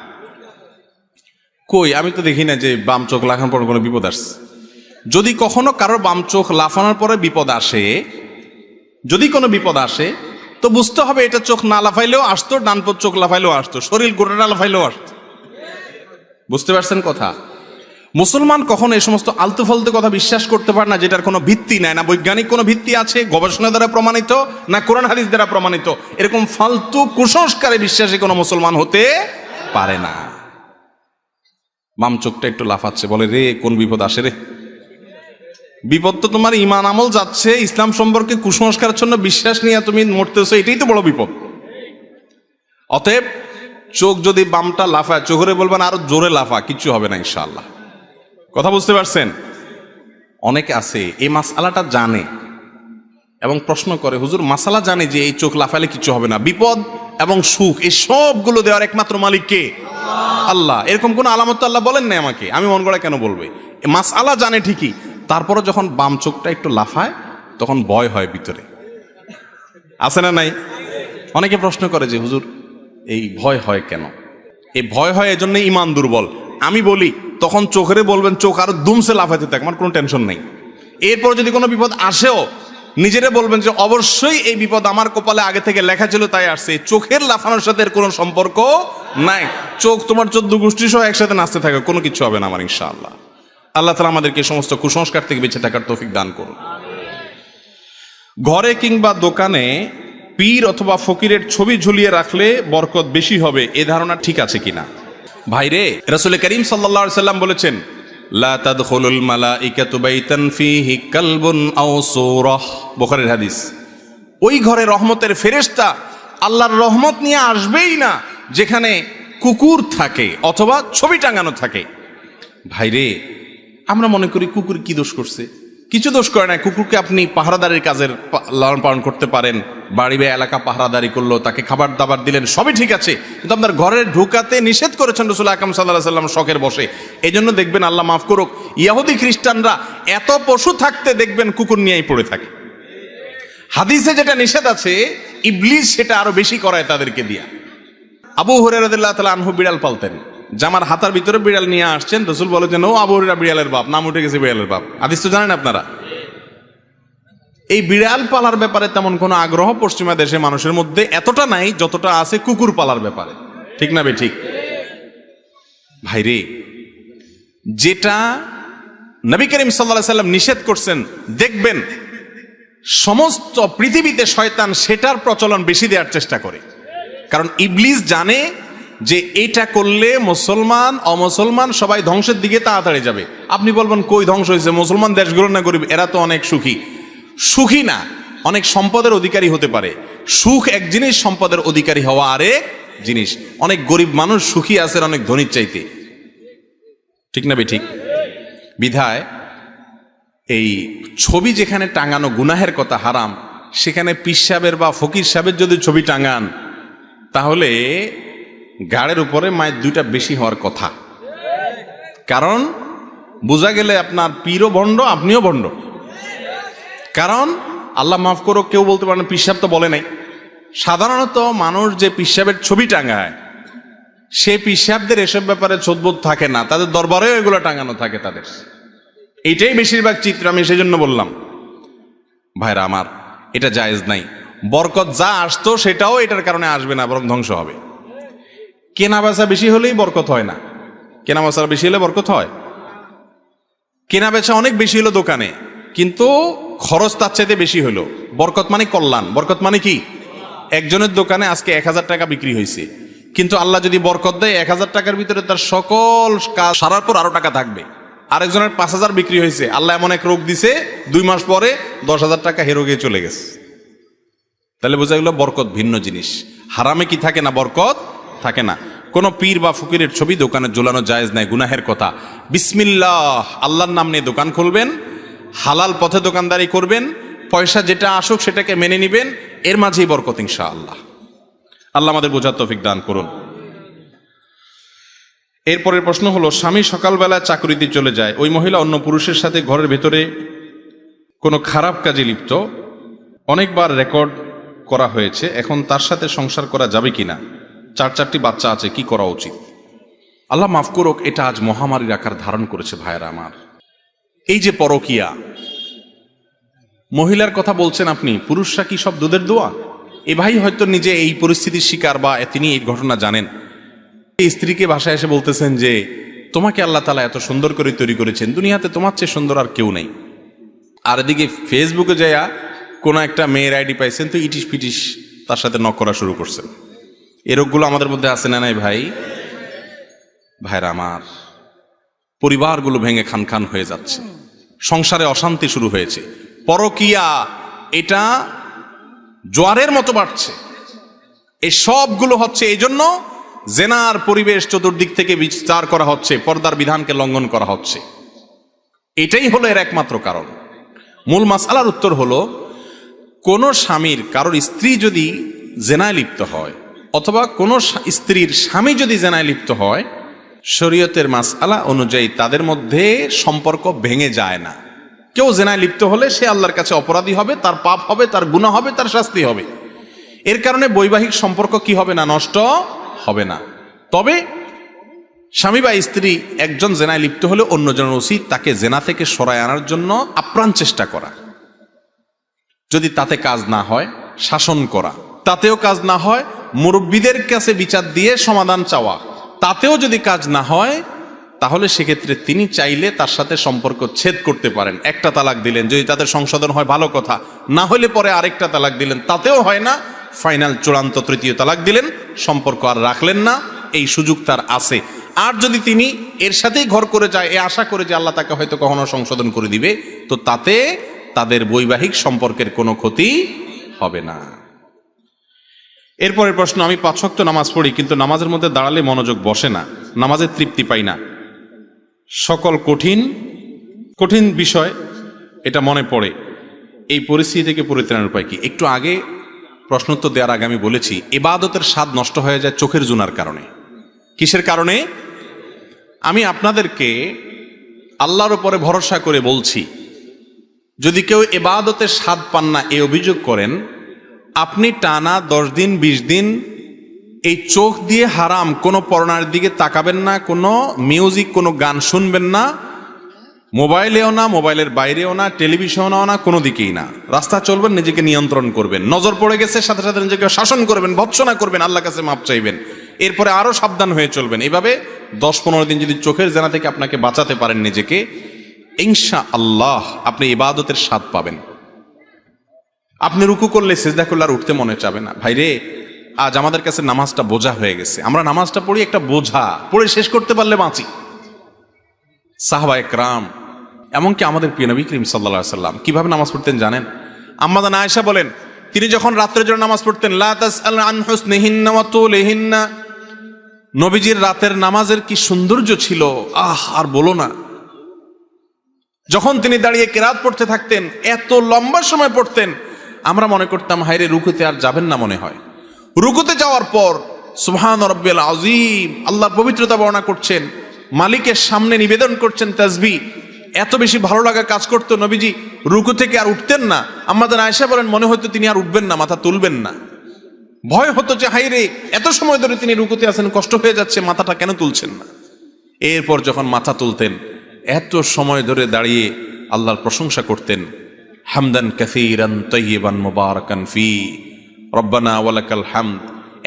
কই, আমি তো দেখি না যে বাম চোখ লাফানোর পর কোনো বিপদ আসছে। যদি কখনো কারোর বাম চোখ লাফানোর পরে বিপদ আসে, যদি কোনো বিপদ আসে, তো বুঝতে হবে এটা চোখ না লাফাইলেও আসতো, ডান চোখ লাফাইলেও আসতো, শরীর গোটাটা লাফাইলেও আসতো। বুঝতে পারছেন কথা? মুসলমান কখনো এই সমস্ত আলতু ফালতু কথা বিশ্বাস করতে পারে না, যেটার কোনো ভিত্তি নাই, না বৈজ্ঞানিক কোনো ভিত্তি আছে, গবেষণা দ্বারা প্রমাণিত, না কোরআন হাদিস দ্বারা প্রমাণিত। এরকম ফালতু কুসংস্কারে বিশ্বাসী কোনো মুসলমান হতে পারে না। বাম চোখটা একটু লাফাচ্ছে, বলে রে কোন বিপদ আসে রে। বিপদ তো তোমার ইমান আমল যাচ্ছে, ইসলাম সম্পর্কে কুসংস্কারের জন্য বিশ্বাস নিয়ে তুমি মরতেছো, এটাই তো বড় বিপদ। অতএব চোখ যদি বামটা লাফায়, চোখরে বলবেন আরো জোরে লাফা, কিচ্ছু হবে না ইনশাআল্লাহ। কথা বুঝতে পারছেন? অনেকে আছে এই মাসআলাটা জানে এবং প্রশ্ন করে, হুজুর মাসালা জানে যে এই চোখ লাফালে কিচ্ছু হবে না, বিপদ এবং সুখ এই সবগুলো দেওয়ার একমাত্র মালিক কে? আল্লাহ। এরকম কোন আলামত আল্লাহ বলেন নাই আমাকে, আমি মন গড়া কেন বলবে? মাসআলা জানে ঠিকই, তারপরে যখন বাম চোখটা একটু লাফায় তখন ভয় হয় ভিতরে, আছে না নাই? অনেকে প্রশ্ন করে যে হুজুর এই ভয় হয় কেন? এই ভয় হয় এজন্য ইমান দুর্বল। আমি বলি তখন চোখেরে বলবেন চোখ আরো দুমসে লাফাইতে থাক, আমার কোনো টেনশন নেই। এরপর যদি কোনো বিপদ আসেও নিজেরে বলবেন যে অবশ্যই এই বিপদ আমার কপালে আগে থেকে লেখা ছিল তাই আসছে, চোখের লাফানোর সাথে এর কোনো সম্পর্ক নাই। চোখ তোমার 14 গোষ্ঠী সহ একসাথে নাচতে থাকে, কোনো কিছু হবে না আমার ইনশাআল্লাহ। আল্লাহ তাআলা আমাদেরকে সমস্ত কুসংস্কার থেকে বেঁচে থাকার তৌফিক দান করুন। ঘরে কিংবা দোকানে পীর অথবা ফকিরের ছবি ঝুলিয়ে রাখলে বরকত বেশি হবে, এ ধারণা ঠিক আছে কিনা? ভাইরে, রাসূল করিম সাল্লাল্লাহু আলাইহি সাল্লাম বলেছেন, লা তাদখুলুল মালাইকাতু বাইতান ফীহি কালবুন আও সূরাহ, বুখারীর হাদিস। ওই ঘরে রহমতের ফেরেশতা আল্লাহর রহমত নিয়ে আসবেই না যেখানে কুকুর থাকে অথবা ছবি টাঙানো থাকে। ভাইরে, আমরা মনে করি কুকুর কি দোষ করছে? কিছু দোষ করে না। কুকুরকে আপনি পাহারাদারের কাজের লালন পালন করতে পারেন, বাড়ি বা এলাকা পাহারাদারি করলো, তাকে খাবার দাবার দিলেন, সবই ঠিক আছে, কিন্তু আপনার ঘরে ঢুকাতে নিষেধ করেছেন রাসূল আকরাম সাল্লাল্লাহু আলাইহি সাল্লাম শখের বসে। এই জন্য দেখবেন, আল্লাহ মাফ করুক, ইহুদি খ্রিস্টানরা এত পশু থাকতে দেখবেন কুকুর নিয়েই পড়ে থাকে। হাদিসে যেটা নিষেধ আছে, ইবলিস সেটা আরো বেশি করায় তাদেরকে দিয়া। আবু হুরায়রা রাদিয়াল্লাহু তাআলা আনহু বিড়াল পালতেন, জামার হাতার ভিতরে বিড়াল নিয়ে আসছেন, রাসূল বলেছেন ও আবু হুরায়রা বিড়ালের বাপ, নাম উঠে গেছে বিড়ালের বাপ। হাদিস তো জানেন আপনারা। এই বিড়াল পালার ব্যাপারে তেমন কোনো আগ্রহ পশ্চিমা দেশে মানুষের মধ্যে এতটা নাই যতটা আছে কুকুর পালার ব্যাপারে, ঠিক না বে ঠিক? ভাইরে, যেটা নবী করিম সাল্লাল্লাহু আলাইহি সাল্লাম নিষেধ করছেন, দেখবেন সমস্ত পৃথিবীতে শয়তান সেটার প্রচলন বেশি দেওয়ার চেষ্টা করে। কারণ ইবলিস জানে যে এটা করলে মুসলমান অমুসলমান সবাই ধ্বংসের দিকে তাড়াতাড়ি যাবে। আপনি বলবেন কই ধ্বংস হয়েছে? মুসলমান দেশগুলো না গরিব, এরা তো অনেক সুখী। সুখী না, অনেক সম্পদের অধিকারী হতে পারে। সুখ এক জিনিস, সম্পদের অধিকারী হওয়া আরেক জিনিস। অনেক গরিব মানুষ সুখী আছে অনেক ধনীর চাইতে, ঠিক না বে ঠিক? বিধায় এই ছবি যেখানে টাঙানো গুনাহের কথা, হারাম, সেখানে পীর সাহেবের বা ফকির সাহেবের যদি ছবি টাঙান তাহলে গাড়ের উপরে মায়ের দুইটা বেশি হওয়ার কথা। কারণ বোঝা গেলে আপনার পীরও ভণ্ড, আপনিও ভণ্ড। কারণ আল্লাহ মাফ করো, কেউ বলতে পারেন পীর সাহেব তো বলে নাই। সাধারণত মানুষ যে পীর সাহেবের ছবি টাঙায়, সে পীর সাহেবদের এসব ব্যাপারে ছোটবোধ থাকে না, তাদের দরবারেও এগুলো টাঙানো থাকে তাদের। এইটাই বেশিরভাগ চিত্র। আমি সেজন্য বললাম ভাইরা আমার, এটা জায়েজ নাই। বরকত যা আসতো সেটাও এটার কারণে আসবে না, বরং ধ্বংস হবে। কেনা বেচা বেশি হলেই বরকত হয় না। কেনা বেচা বেশি হলে বরকত হয়? কেনা বেচা অনেক বেশি হলো দোকানে, কিন্তু খরচ তার চাইতে বেশি হলো। বরকত মানে কল্যাণ। বরকত মানে কি? একজনের দোকানে আজকে 1000 টাকা বিক্রি হয়েছে, কিন্তু আল্লাহ যদি বরকত দেয় 1000 টাকার ভিতরে তার সকল কাজ সারার পর আরো টাকা থাকবে। আরেকজনের 5000 বিক্রি হয়েছে, আল্লাহ এমন এক রোগ দিছে 2 মাস পরে 10,000 টাকা হে রোগে চলে গেছে। তাহলে বোঝা গেল বরকত ভিন্ন জিনিস। হারামে কি থাকে না? বরকত থাকে না। কোনো পীর বা ফকিরের ছবি দোকানে ঝোলানো জায়েজ নাই, গুনাহের কথা। বিসমিল্লাহ, আল্লাহর নাম নিয়ে দোকান খুলবেন, হালাল পথে দোকানদারি করবেন, পয়সা যেটা আসুক সেটাকে মেনে নিবেন, এর মাঝেই বরকত ইনশাআল্লাহ। আল্লাহ আমাদের বোঝার তৌফিক দান করুন। এরপরের প্রশ্ন হলো, স্বামী সকালবেলা চাকরিতে চলে যায়, ওই মহিলা অন্য পুরুষের সাথে ঘরের ভেতরে কোনো খারাপ কাজে লিপ্ত, অনেকবার রেকর্ড করা হয়েছে, এখন তার সাথে সংসার করা যাবে কিনা? 4-4টি বাচ্চা আছে, কি করা উচিত? আল্লাহ মাফ করুক, এটা আজ মহামারীর আকার ধারণ করেছে ভাইয়েরা আমার। এই যে পরকিয়া, মহিলার কথা বলছেন আপনি, পুরুষরা কি সব দুধের দোয়া? এ ভাই হয়তো নিজে এই পরিস্থিতির শিকার বা তিনি এই ঘটনা জানেন। স্ত্রীকে বাসায় এসে বলতেছেন যে তোমাকে আল্লাহ তাআলা এত সুন্দর করে তৈরি করেছেন, দুনিয়াতে তোমার চেয়ে সুন্দর আর কেউ নেই। আর এদিকে ফেসবুকে যাইয়া কোনো একটা মেয়ের আইডি পাইছেন তো ইটিস পিটিস তার সাথে নক করা শুরু করছেন। এই রোগগুলো আমাদের মধ্যে আছে না নাই ভাই? ভাইরা আমার, পরিবারগুলো ভেঙে খান খান হয়ে যাচ্ছে, সংসারে অশান্তি শুরু হয়েছে, পরকীয়া এটা জোয়ারের মতো বাড়ছে। এই সবগুলো হচ্ছে এই জন্য জেনার পরিবেশ চতুর্দিক থেকে বিস্তার করা হচ্ছে, পর্দার বিধানকে লঙ্ঘন করা হচ্ছে। এটাই হলো এর একমাত্র কারণ। মূল মাসআলার উত্তর হলো, কোন স্বামীর কারোর স্ত্রী যদি জেনায় লিপ্ত হয় অথবা কোন স্ত্রীর স্বামী যদি জেনায় লিপ্ত হয়, শরীয়তের মাসআলা অনুযায়ী তাদের মধ্যে সম্পর্ক ভেঙে যায় না। কেউ জেনায় লিপ্ত হলে সে আল্লাহর কাছে অপরাধী হবে, তার পাপ হবে, তার গুনাহ হবে, তার শাস্তি হবে। এর কারণে বৈবাহিক সম্পর্ক কি হবে না? নষ্ট হবে না। তবে স্বামী বা স্ত্রী একজন জেনায় লিপ্ত হলে অন্যজনের উচিত তাকে জেনা থেকে সরায় আনার জন্য আপ্রাণ চেষ্টা করা। যদি তাতে কাজ না হয়, শাসন করা। তাতেও কাজ না হয়, মুরব্বীদের কাছে বিচার দিয়ে সমাধান চাওয়া। তাতেও যদি কাজ না হয়, তাহলে সেক্ষেত্রে তিনি চাইলে তার সাথে সম্পর্ক ছেদ করতে পারেন। একটা তালাক দিলেন, যদি তাদের সংশোধন হয় ভালো কথা, না হলে পরে আরেকটা তালাক দিলেন, তাতেও হয় না, ফাইনাল চূড়ান্ত তৃতীয় তালাক দিলেন, সম্পর্ক আর রাখলেন না। এই সুযোগ তার আছে। আর যদি তিনি এর সাথেই ঘর করে যায় এ আশা করে যে আল্লাহ তাকে হয়তো কখনো সংশোধন করে দিবে, তো তাতে তাদের বৈবাহিক সম্পর্কের কোনো ক্ষতি হবে না। এরপরের প্রশ্ন, আমি 5 ওয়াক্ত নামাজ পড়ি কিন্তু নামাজের মধ্যে দাঁড়ালে মনোযোগ বসে না, নামাজের তৃপ্তি পাই না, সকল কঠিন কঠিন বিষয় এটা মনে পড়ে, এই পরিস্থিতি থেকে পরিত্রাণের উপায় কি? একটু আগে প্রশ্নোত্তর দেওয়ার আগে আমি বলেছি, ইবাদতের স্বাদ নষ্ট হয়ে যায় চোখের জুনার কারণে। কিসের কারণে? আমি আপনাদেরকে আল্লাহর উপরে ভরসা করে বলছি, যদি কেউ ইবাদতের স্বাদ পান না এই অভিযোগ করেন, আপনি টানা 10 দিন 20 দিন এই চোখ দিয়ে হারাম কোনো পর্নার দিকে তাকাবেন না, কোনো মিউজিক কোনো গান শুনবেন না, মোবাইলেও না, মোবাইলের বাইরেও না, টেলিভিশনেও না, কোনো দিকেই না। রাস্তা চলবেন, নিজেকে নিয়ন্ত্রণ করবেন, নজর পড়ে গেছে সাথে সাথে নিজেকে শাসন করবেন, ভৎসনা করবেন, আল্লাহর কাছে মাপ চাইবেন, এরপরে আরো সাবধান হয়ে চলবেন। এভাবে 10-15 দিন যদি চোখের জেনা থেকে আপনাকে বাঁচাতে পারেন নিজেকে, ইনশাআল্লাহ আপনি ইবাদতের স্বাদ পাবেন। আপনি রুকু করলে সিজদা করলে আর উঠতে মনে চাবে না। ভাইরে, আজ আমাদের কাছে নামাজটা বোঝা হয়ে গেছে। আমরা নামাজটা পড়ি একটা বোঝা, পড়ে শেষ করতে পারলে বাঁচি। সাহাবায়ে কেরাম, এমনকি আমাদের প্রিয় নবী করিম সাল্লাল্লাহু আলাইহি সাল্লাম কিভাবে নামাজ পড়তেন জানেন? আম্মা জান আয়েশা বলেন, তিনি যখন রাত্রের জন্য নামাজ পড়তেন, লা তাসআল আন হুসনিহিন্না ওয়া তুলিহিন্না, নবীজির রাতের নামাজের কি সৌন্দর্য ছিল, আর বলো না। যখন তিনি দাঁড়িয়ে কিরাত পড়তে থাকতেন, এত লম্বা সময় পড়তেন, আমরা মনে করতাম হায়রে রুকুতে আর যাবেন না মনে হয়। রুকুতে যাওয়ার পর সুবহান রাব্বিয়াল আযীম, আল্লাহর পবিত্রতা বর্ণনা করছেন, মালিকের সামনে নিবেদন করছেন তাসবিহ। এত বেশি ভালো লাগা কাজ করতো, নবীজি রুকু থেকে আর উঠতেন না। আমাদের আয়েশা বলেন, মনে হতো তিনি আর উঠবেন না, মাথা তুলবেন না। ভয় হতো যে হায়রে এত সময় ধরে তিনি রুকুতে আছেন, কষ্ট হয়ে যাচ্ছে, মাথাটা কেন তুলছেন না। এরপর যখন মাথা তুলতেন, এত সময় ধরে দাঁড়িয়ে আল্লাহর প্রশংসা করতেন, হামদান কাসীরান তাইয়িবান মুবারাকান ফি রব্বানা ওয়ালাকাল হামদ।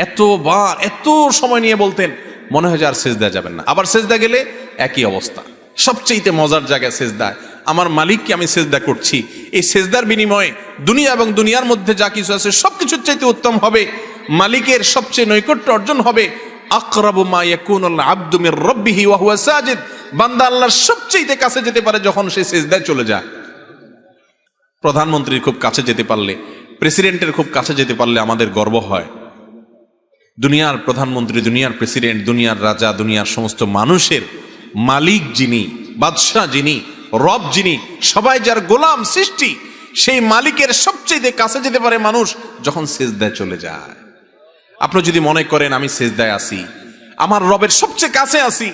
এতবার এত সময় নিয়ে বলতেন, মনে হয় যে আর সেজদা যাবেন না। আবার সেজদা গেলে একই অবস্থা। সবচেয়ে মজার জায়গায় সেজদায় আমার মালিককে আমি সেজদা করছি, এই সেজদার বিনিময়ে দুনিয়া এবং দুনিয়ার মধ্যে যা কিছু আছে সবকিছুর চাইতে উত্তম হবে, মালিকের সবচেয়ে নৈকট্য অর্জন হবে। আকরাবু মা ইয়াকুনুল আবদু মির রাব্বিহি ওয়া হুয়া সাজিদ, বান্দা আল্লাহর সবচেয়ে কাছে যেতে পারে যখন সে সেজদায় চলে যায়। প্রধানমন্ত্রীর খুব কাছে যেতে পারলে, প্রেসিডেন্টের খুব কাছে যেতে পারলে আমাদের গর্ব হয়। দুনিয়ার প্রধানমন্ত্রী, দুনিয়ার প্রেসিডেন্ট, দুনিয়ার রাজা, দুনিয়ার সমস্ত মানুষের মালিক যিনি, বাদশাহ যিনি, রব যিনি, সবাই যার গোলাম সৃষ্টি, সেই মালিকের সবচেয়ে কাছে যেতে পারে মানুষ যখন সেজদায় চলে যায়। আপনি যদি মনে করেন আমি সেজদায় আছি, আমার রবের সবচেয়ে কাছে আছি,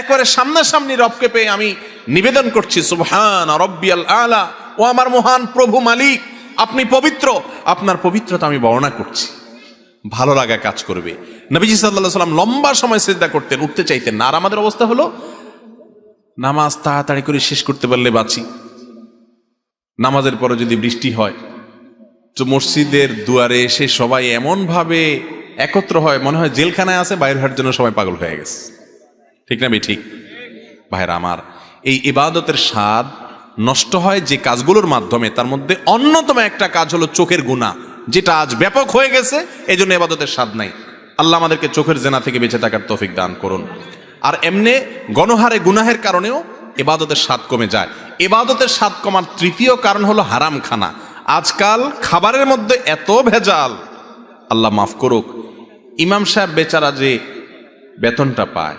একবারে সামনাসামনি রবকে পেয়ে আমি নিবেদন করছি সুবহান রাব্বিয়াল আলা, ও আমার মহান প্রভু মালিক, আপনি পবিত্র, আপনার পবিত্রতা আমি বর্ণনা করছি, ভালো লাগা কাজ করবে। নবীজি সাল্লাল্লাহু আলাইহি ওয়াসাল্লাম লম্বা সময় সিজদা করতেন, উঠতে চাইতেন না। আর আমাদের অবস্থা হলো নামাজ তাড়াতাড়ি করে শেষ করতে পারলে বাঁচি। নামাজের পরে যদি বৃষ্টি হয় তো মসজিদের দুয়ারে এসে সবাই এমন ভাবে একত্র হয়, মনে হয় জেলখানায় আছে, বাইরে হওয়ার জন্য সবাই পাগল হয়ে গেছে। ঠিক না ভাই? ঠিক। ভাইরা আমার, এই ইবাদতের স্বাদ নষ্ট হয় যে কাজগুলোর মাধ্যমে, তার মধ্যে অন্যতম একটা কাজ হলো চোখের গুনাহ, যেটা আজ ব্যাপক হয়ে গেছে। এই জন্য ইবাদতের স্বাদ নাই। আল্লাহ আমাদেরকে চোখের জেনা থেকে বেঁচে থাকার তৌফিক দান করুন। আর এমনি গণহারে গুনাহের কারণেও ইবাদতের স্বাদ কমে যায়। ইবাদতের স্বাদ কমার তৃতীয় কারণ হলো হারাম খানা। আজকাল খাবারের মধ্যে এত ভেজাল, আল্লাহ মাফ করুক। ইমাম সাহেব বেচারা যে বেতনটা পায়,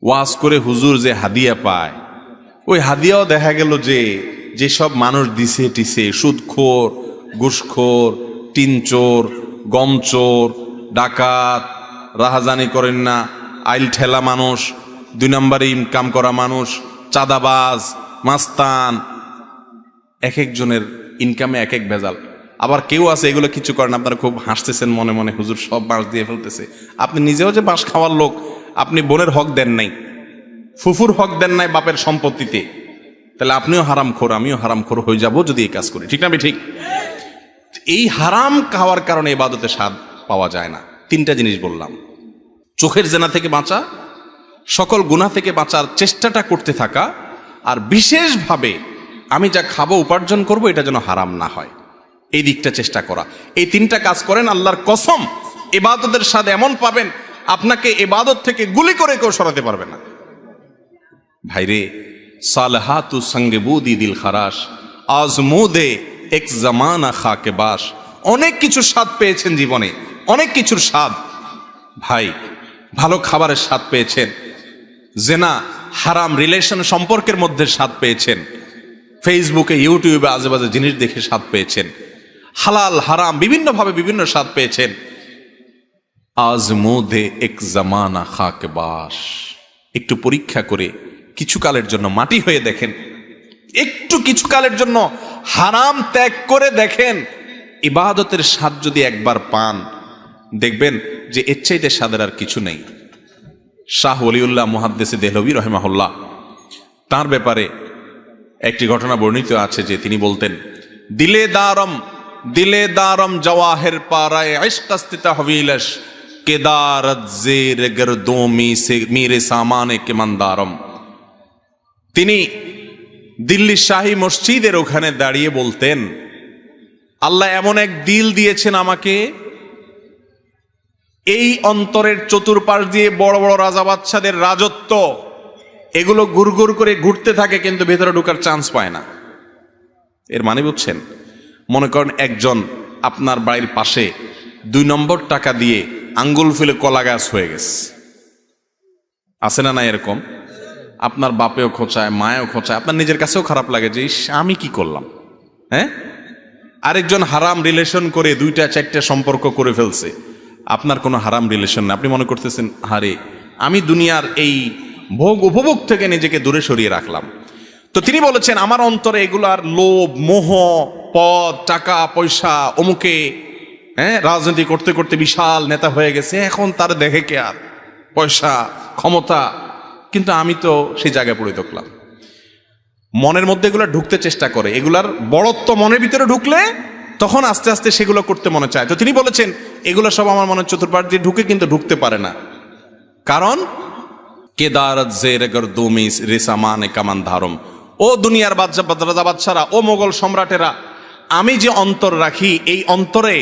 ওয়াজ করে হুজুর যে হাদিয়া পায়, ওই হাদিয়াও দেখা গেল যে যেসব মানুষ দিছে টিছে, সুদখোর, ঘুষখোর, টিনচোর, গমচোর, ডাকাত, রাহাজানি করেন না, আইল ঠেলা মানুষ, 2 নম্বরে ইনকাম করা মানুষ, চাঁদাবাজ, মাস্তান, এক একজনের ইনকামে এক এক ভেজাল। আবার কেউ আছে এগুলো কিছু করেন, আপনারা খুব হাসতেছেন মনে মনে, হুজুর সব বাঁশ দিয়ে ফেলতেছে। আপনি নিজেও যে বাঁশ খাওয়ার লোক, আপনি বোনের হক দেন নাই, ফুফুর হক দেন নাই বাপের সম্পত্তিতে, তাহলে আপনিও হারামখোর, আমিও হারামখোর হয়ে যাব যদি এই কাজ করি। ঠিক না? ঠিক। এই হারাম খাওয়ার কারণে ইবাদতের স্বাদ পাওয়া যায় না। 3টা জিনিস বললাম: চোখের জেনা থেকে বাঁচা, সকল গুনাহ থেকে বাঁচার চেষ্টাটা করতে থাকা, আর বিশেষভাবে আমি যা খাবো উপার্জন করব এটা যেন হারাম না হয়, এই দিকটা চেষ্টা করা। এই 3টা কাজ করেন, আল্লাহর কসম ইবাদতের স্বাদ এমন পাবেন, আপনাকে ইবাদত থেকে গুলি করে কেউ সরাতে পারবে না। ভাইরে, সালহাতু সঙ্গে বুদি দিল খারাস, আজমুদে এক জামানা খাকে বাস। অনেক কিছু স্বাদ পেয়েছেন জীবনে, অনেক কিছুর স্বাদ। ভাই, ভালো খাবারের স্বাদ পেয়েছেন, জেনা হারাম রিলেশন সম্পর্কের মধ্যে স্বাদ পেয়েছেন, ফেসবুকে ইউটিউবে আজেবাজে জিনিস দেখে স্বাদ পেয়েছেন, হালাল হারাম বিভিন্নভাবে বিভিন্ন স্বাদ পেয়েছেন। আজমুদে এক জামানা খাকে বাস। একটু পরীক্ষা করে কিছুকালের জন্য মাটি হয়ে দেখেন, একটু কিছুকালের জন্য হারাম ত্যাগ করে দেখেন। ইবাদতের স্বাদ যদি একবার পান, দেখবেন যে এর চাইতে স্বাদের আর কিছু নেই। শাহ ওলিউল্লাহ মুহাদ্দিসে দেহলভী রহিমাহুল্লাহ, তার ব্যাপারে একটি ঘটনা বর্ণিত আছে যে তিনি বলতেন, দিলে দারম জওয়াহের পারায় ইশকাস্তিতা হবিলশ কেদারত জের গরদোমি সে মেরে সামানে কে মন্দারম। তিনি দিল্লি শাহী মসজিদের ওখানে দাঁড়িয়ে বলতেন, আল্লাহ এমন এক দিল দিয়েছেন আমাকে, এই অন্তরের চতুর্পাশ দিয়ে বড় বড় রাজা বাদশাদের রাজত্ব, এগুলো গুড়গুড় করে ঘুরতে থাকে, কিন্তু ভেতরে ঢোকার চান্স পায় না। এর মানে বুঝছেন? মনে করেন একজন আপনার বাড়ির পাশে 2 নম্বর টাকা দিয়ে আঙ্গুল ফুলে কলা গাছ হয়ে গেছে, আছে না? না এরকম আপনার বাপেও খোঁচায়, মায়েও খোঁচায়, আপনার নিজের কাছেও খারাপ লাগে যে আমি কি করলাম। হ্যাঁ, আরেকজন হারাম রিলেশন করে 2টা-4টা সম্পর্ক করে ফেলছে, আপনার কোনো হারাম রিলেশন না, আপনি মনে করতেছেন হারে আমি দুনিয়ার এই ভোগ উপভোগ থেকে নিজেকে দূরে সরিয়ে রাখলাম। তো তিনি বলেছেন, আমার অন্তরে এগুলার লোভ, মোহ, পদ, টাকা পয়সা, অমুকে রাজনীতি করতে করতে বিশাল নেতা হয়ে গেছে, এখন তার দেখে কে আর পয়সা ক্ষমতা, কিন্তু আমি তো সেই জায়গায় পড়ে থাকলাম। মনের মধ্যে এগুলো ঢুকতে চেষ্টা করে, এগুলার বড়ত্ব মনের ভিতরে ঢুকলে তখন আস্তে আস্তে সেগুলো করতে মনে চায়। তো তিনি বলেছেন এগুলো সব আমার মনের চতুর্পাশ দিয়ে ঢুকে, কিন্তু ঢুকতে পারে না, কারণ কেদারত জেরগর দুমিস রেসামানে কামান ধারম। ও দুনিয়ার রাজা বাদশারা, ও মোগল সম্রাটেরা, আমি যে অন্তর রাখি, এই অন্তরে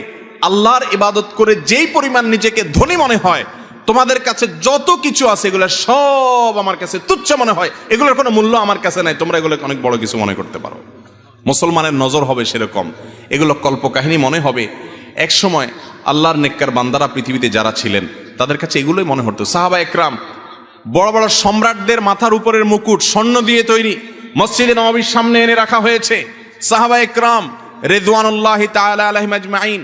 আল্লাহর ইবাদত করে যেই পরিমাণ নিজেকে ধনী মনে হয়, তোমাদের কাছে যত কিছু আছে এগুলো সব আমার কাছে তুচ্ছ মনে হয়, এগুলোর কোনো মূল্য আমার কাছে নাই, তোমরা এগুলোকে অনেক বড় কিছু মনে করতে পারো। মুসলমানের নজর হবে সেরকম, এগুলো কল্পকাহিনী মনে হবে। এক সময় আল্লাহর নেককার বান্দারা পৃথিবীতে যারা ছিলেন তাদের কাছে এগুলোই মনে হতো। সাহাবা একরাম, বড় বড় সম্রাটদের মাথার উপরের মুকুট স্বর্ণ দিয়ে তৈরি, মসজিদে নববীর সামনে এনে রাখা হয়েছে। সাহাবা একরাম রিদওয়ানুল্লাহি তাআলা আলাইহিম আজমাইন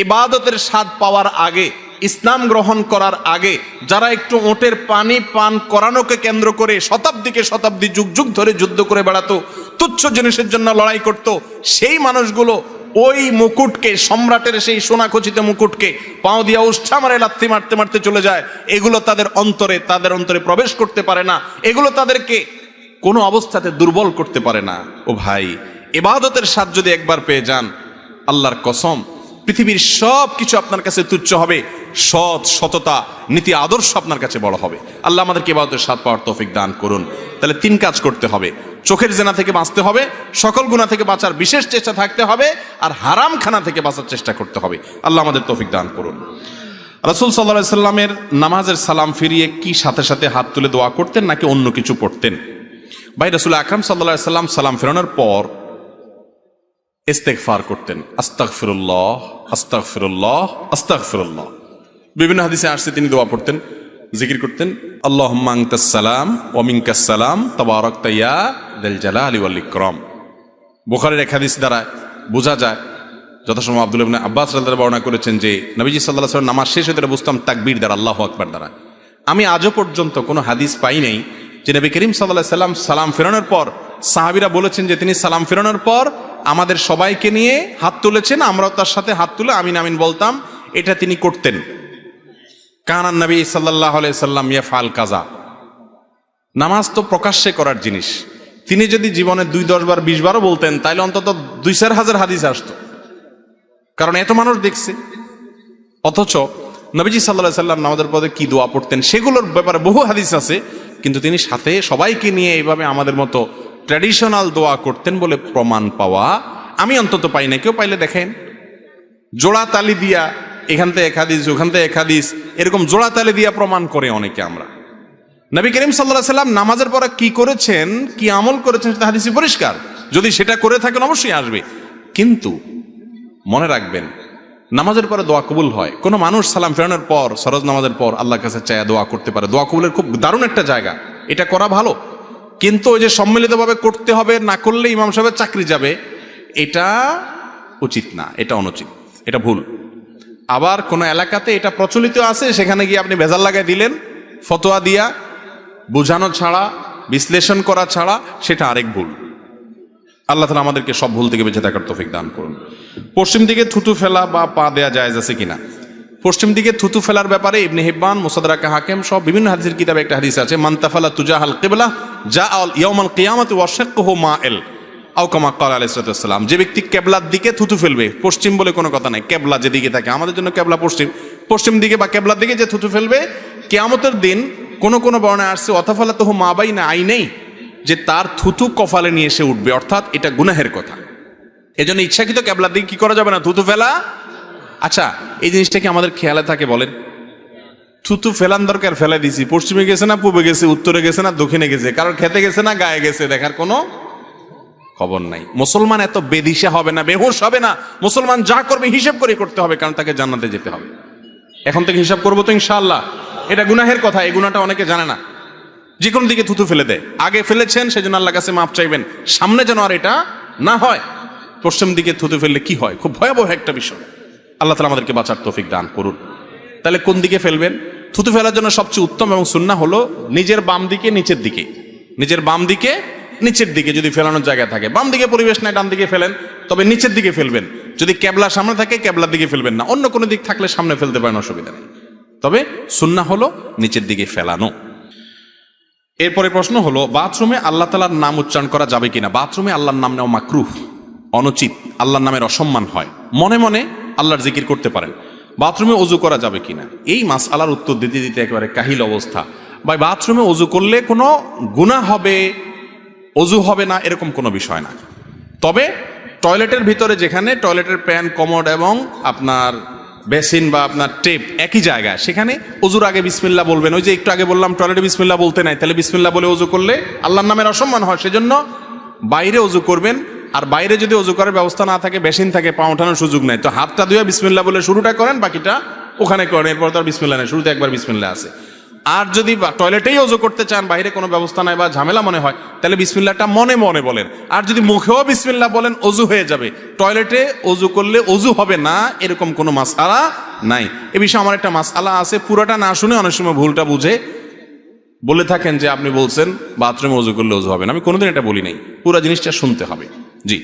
ইবাদতের স্বাদ পাওয়ার আগে, ইসলাম গ্রহণ করার আগে, যারা একটু ওটের পানি পান করানোকে কেন্দ্র করে শতাব্দীকে শতাব্দী যুগ যুগ ধরে যুদ্ধ করে বেড়াতো, তুচ্ছ জিনিসের জন্য লড়াই করত, সেই মানুষগুলো ওই মুকুটকে, সম্রাটের সেই সোনাখচিত মুকুটকে পাও দিয়া উষ্ঠা মারে লাথি মারতে মারতে চলে যায়। এগুলো তাদের অন্তরে প্রবেশ করতে পারে না, এগুলো তাদেরকে কোনো অবস্থাতে দুর্বল করতে পারে না। ও ভাই, ইবাদতের স্বাদ যদি একবার পেয়ে যান, আল্লাহর কসম পৃথিবীর সব কিছু আপনার কাছে তুচ্ছ হবে, সততা, নীতি, আদর্শ আপনার কাছে বড় হবে। আল্লাহ আমাদেরকে ইবাদতের স্বাদ পাওয়ার তৌফিক দান করুন। তাহলে 3 কাজ করতে হবে: চোখের জেনা থেকে বাঁচতে হবে, সকল গুনাহ থেকে বাঁচার বিশেষ চেষ্টা থাকতে হবে, আর হারাম খানা থেকে বাঁচার চেষ্টা করতে হবে। আল্লাহ আমাদের তৌফিক দান করুন। রাসূল সাল্লাল্লাহু আলাইহি সাল্লামের নামাজের সালাম ফিরিয়ে কি সাথে সাথে হাত তুলে দোয়া করতেন নাকি অন্য কিছু পড়তেন? ভাই, রাসূল আকরাম সাল্লাল্লাহু আলাইহি সাল্লাম সালাম ফেরানোর পর ইস্তেগফার করতেন। আস্তাগফিরুল্লাহ, আস্তাগফিরুল্লাহ, আস্তাগফিরুল্লাহ। বিভিন্ন হাদিসে আসছে তিনি দোয়া পড়তেন, জিকির করতেন, আল্লাহুম্মা আনতাস সালাম ওয়া মিনকাস সালাম তাবারাকতা ইয়া যাল জালালি ওয়াল ইকরাম। বুখারীর এক হাদিস দ্বারা বোঝা যায়, যথাসময় আব্দুল্লাহ ইবনে আব্বাস রাদিয়াল্লাহু বর্ণনা করেছেন যে নবীজি সাল্লাল্লাহু আলাইহি ওয়াসাল্লাম নামাজ শেষ হতে বুঝতাম তাকবীর দ্বারা, আল্লাহু আকবার দ্বারা। আমি আজও পর্যন্ত কোনো হাদিস পাই নাই যে নবী করিম সাল্লাল্লাহু আলাইহি সাল্লাম সালাম ফেরানোর পর সাহাবীরা বলেছেন যে তিনি সালাম ফেরানোর পর আমাদের সবাইকে নিয়ে হাত তুলেছেন, আমরাও তার সাথে হাত তুলে আমিন আমিন বলতাম। এটা তিনি করতেন। কানান নবী সাল্লাল্লাহু আলাইহি সাল্লাম ইয়াফআল কাজা। নামাজ তো প্রকাশ্যে করার জিনিস। তিনি যদি জীবনে 2-10 বার 20 বারও বলতেন তাহলে অন্তত 2-4 হাজার হাদিস আসতো, কারণ এত মানুষ দেখছে। অথচ নবীজি সাল্লাল্লাহু আলাইহি সাল্লাম নামাজের পরে কি দোয়া পড়তেন সেগুলোর ব্যাপারে বহু হাদিস আছে, কিন্তু তিনি সাথে সবাইকে নিয়ে এইভাবে আমাদের মতো ট্র্যাডিশনাল দোয়া করতেন বলে প্রমাণ পাওয়া আমি অন্তত পাই না। কেউ পাইলে দেখেন। জোড়া তালি দিয়া এখান থেকে এক হাদিস, ওখান থেকে এক হাদিস, এরকম জোড়া তালি দিয়া প্রমাণ করে অনেকে আমরা। নবী করিম সাল্লাল্লাহু আলাইহি সাল্লাম নামাজের পরে কি করেছেন, কি আমল করেছেন সেটা হাদিসে পরিষ্কার। যদি সেটা করে থাকেন অবশ্যই আসবে, কিন্তু মনে রাখবেন নামাজের পরে দোয়া কবুল হয়। কোনো মানুষ সালাম ফেরানোর পর ফরজ নামাজের পর আল্লাহর কাছে চায়া দোয়া করতে পারে। দোয়া কবুলের খুব দারুণ একটা জায়গা, এটা করা ভালো। কিন্তু ওই যে সম্মিলিতভাবে করতে হবে, না করলে ইমাম সাহেবের চাকরি যাবে, এটা উচিত না, এটা অনুচিত, এটা ভুল। আবার কোন এলাকাতে এটা প্রচলিত আছে, সেখানে গিয়ে আপনি ভেজাল লাগাই দিলেন, ফতোয়া দিয়া বোঝানো ছাড়া, বিশ্লেষণ করা ছাড়া, সেটা আরেক ভুল। আল্লাহ তাআলা আমাদেরকে সব ভুল থেকে বেঁচে থাকার তৌফিক দান করুন। পশ্চিম দিকে থুতু ফেলা বা পা দেয়া জায়েজ আছে কিনা? পশ্চিম দিকে থুতু ফেলার ব্যাপারে ইবনে হিব্বান, মুসাদরাক হাকিম সব বিভিন্ন হাদিসের কিতাবে একটা হাদিস আছে, মান তাফালা তুজাহাল কিবলা জাআল ইয়াউমাল কিয়ামাতি ওয়া শাক্কুহু মাইল আও কামা ক্বালা আলাইহিস সালাতু ওয়াস সালাম। যে ব্যক্তি কিবলার দিকে থুতু ফেলবে, পশ্চিম বলে কোনো কথা নাই, কিবলা যেদিকে থাকে, আমাদের জন্য কিবলা পশ্চিম, পশ্চিম দিকে বা কিবলার দিকে যে থুতু ফেলবে, কিয়ামতের দিন কোন কোন বর্ণনায় আসছে ওয়াতাফালাতুহু মা বাইনা আইনাই, যে তার থুতু কপালে নিয়ে এসে উঠবে, অর্থাৎ এটা গুনাহের কথা। এজন্য ইচ্ছাকৃত কিবলার দিকে কি করা যাবে না, থুতু ফেলা। আচ্ছা, এই জিনিসটা কি আমাদের খেয়ালে থাকে বলেন? থুতু ফেলান দরকার, ফেলা দিছি, পশ্চিমে গেছে না পূবে গেছে, উত্তরে গেছে না দক্ষিণে গেছে, কারোর খেতে গেছে না গায়ে গেছে, দেখার কোনো খবর নাই। মুসলমান এত বেদিশা হবে না, বেহুশ হবে না। মুসলমান যা করবে হিসাব করে করতে হবে, কারণ তাকে জান্নাতে যেতে হবে। এখন থেকে হিসাব করবো তো ইনশাআল্লাহ। এটা গুনাহের কথা, এই গুনাহটা অনেকে জানে না। যে কোনো দিকে থুতু ফেলে দেয়, আগে ফেলেছেন সেজন্য আল্লাহর কাছে মাপ চাইবেন, সামনে যেন আর এটা না হয়। পশ্চিম দিকে থুতু ফেললে কি হয়, খুব ভয়াবহ একটা বিষয়। আল্লাহ তাআলা আমাদেরকে বাঁচার তৌফিক দান করুন। তাহলে কোন দিকে ফেলবেন? থুতু ফেলার জন্য সবচেয়ে উত্তম এবং সুন্নাহ হলো নিজের বাম দিকে নিচের দিকে, নিজের বাম দিকে নিচের দিকে যদি ফেলানোর জায়গা থাকে। বাম দিকে পরিবেশ নাই, ডান দিকে ফেলেন, তবে নিচের দিকে ফেলবেন। যদি কেবলা সামনে থাকে কেবলার দিকে ফেলবেন না, অন্য কোনো দিক থাকলে সামনে ফেলতে পারেন, অসুবিধা নেই। তবে সুন্নাহ হলো নিচের দিকে ফেলানো। এরপরে প্রশ্ন হলো, বাথরুমে আল্লাহ তাআলার নাম উচ্চারণ করা যাবে কিনা? বাথরুমে আল্লাহর নাম নেওয়া মাকরুহ, অনুচিত, আল্লাহর নামের অসম্মান হয়। মনে মনে আল্লাহর জিকির করতে পারেন। বাথরুমে ওযু করা যাবে কিনা, এই মাসআলার উত্তর দিতে দিতে একেবারে কাহিল অবস্থা। ভাই, বাথরুমে ওযু করলে কোনো গুনাহ হবে, ওযু হবে না, এরকম কোনো বিষয় না। তবে টয়লেটের ভিতরে, যেখানে টয়লেটের প্যান, কমোড এবং আপনার বেসিন বা আপনার টেপ একই জায়গায়, সেখানে ওযুর আগে বিসমিল্লাহ বলবেন। ওই যে একটু আগে বললাম টয়লেটে বিসমিল্লাহ বলতে নাই, তাহলে বিসমিল্লাহ বলে ওযু করলে আল্লাহর নামের অসম্মান হয়। সেজন্য বাইরে ওযু করবেন। আর বাইরে যদি ওযু করার ব্যবস্থা না থাকে, বেসিন থাকে, পা ওঠানোর সুযোগ নাই, তো হাতটা ধুয়ে বিসমিল্লাহ বলে শুরুটা করেন, বাকিটা ওখানে করেন। এরপর তো আর বিসমিল্লাহ নেই, শুরুতে একবার বিসমিল্লাহ আছে। আর যদি টয়লেটেই ওযু করতে চান, বাইরে কোনো ব্যবস্থা নাই বা ঝামেলা মনে হয়, তাহলে বিসমিল্লাহটা মনে মনে বলেন। আর যদি মুখেও বিসমিল্লাহ বলেন, ওযু হয়ে যাবে। টয়লেটে ওযু করলে ওযু হবে না, এরকম কোনো মাসআলা নাই। এ বিষয়ে আমার একটা মাসআলা আছে, পুরোটা না শুনে অনেক সময় ভুলটা বুঝে বলে থাকেন যে আপনি বলছেন বাথরুমে ওযু করলে ওযু হবে না। আমি কোনোদিন এটা বলি নাই, পুরো জিনিসটা শুনতে হবে। জি,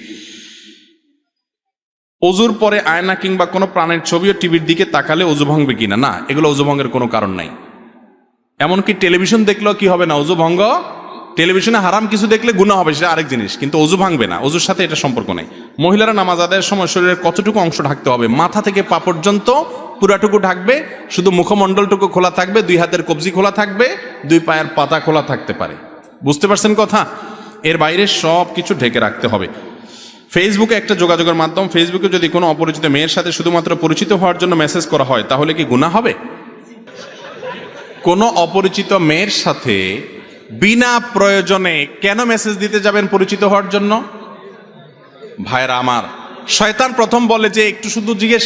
ওযুর পরে আয়না কিংবা কোনো প্রাণের ছবি ও টিভির দিকে তাকালে ওযু ভাঙবে কিনা? না, এগুলো ওযু ভঙ্গের কোনো কারণ নাই। এমনকি টেলিভিশন দেখলেও কি হবে না, ওযু ভঙ্গ টেলিভিশনে হারাম কিছু দেখলে গুনাহ হবে, সেটা আরেক জিনিস, কিন্তু অজু ভাঙবে না, অজুর সাথে এটা সম্পর্ক নেই। মহিলারা নামাজ আদায়ের সময় শরীরের কতটুকু অংশ ঢাকতে হবে? মাথা থেকে পা পর্যন্ত পুরাটুকু ঢাকবে, শুধু মুখমণ্ডলটুকু খোলা থাকবে, 2 হাতের কবজি খোলা থাকবে, 2 পায়ের পাতা খোলা থাকতে পারে। বুঝতে পারছেন কথা? এর বাইরে সব কিছু ঢেকে রাখতে হবে। ফেসবুকে একটা যোগাযোগের মাধ্যম, ফেসবুকে যদি কোনো অপরিচিত মেয়ের সাথে শুধুমাত্র পরিচিত হওয়ার জন্য মেসেজ করা হয়, তাহলে কি গুনাহ হবে? কোনো অপরিচিত মেয়ের সাথে বিনা প্রয়োজনে কেন মেসেজ দিতে যাবেন পরিচিত হওয়ার জন্য? ভাইরা আমার, শয়তান প্রথম বলে যে একটু শুধু জিজ্ঞেস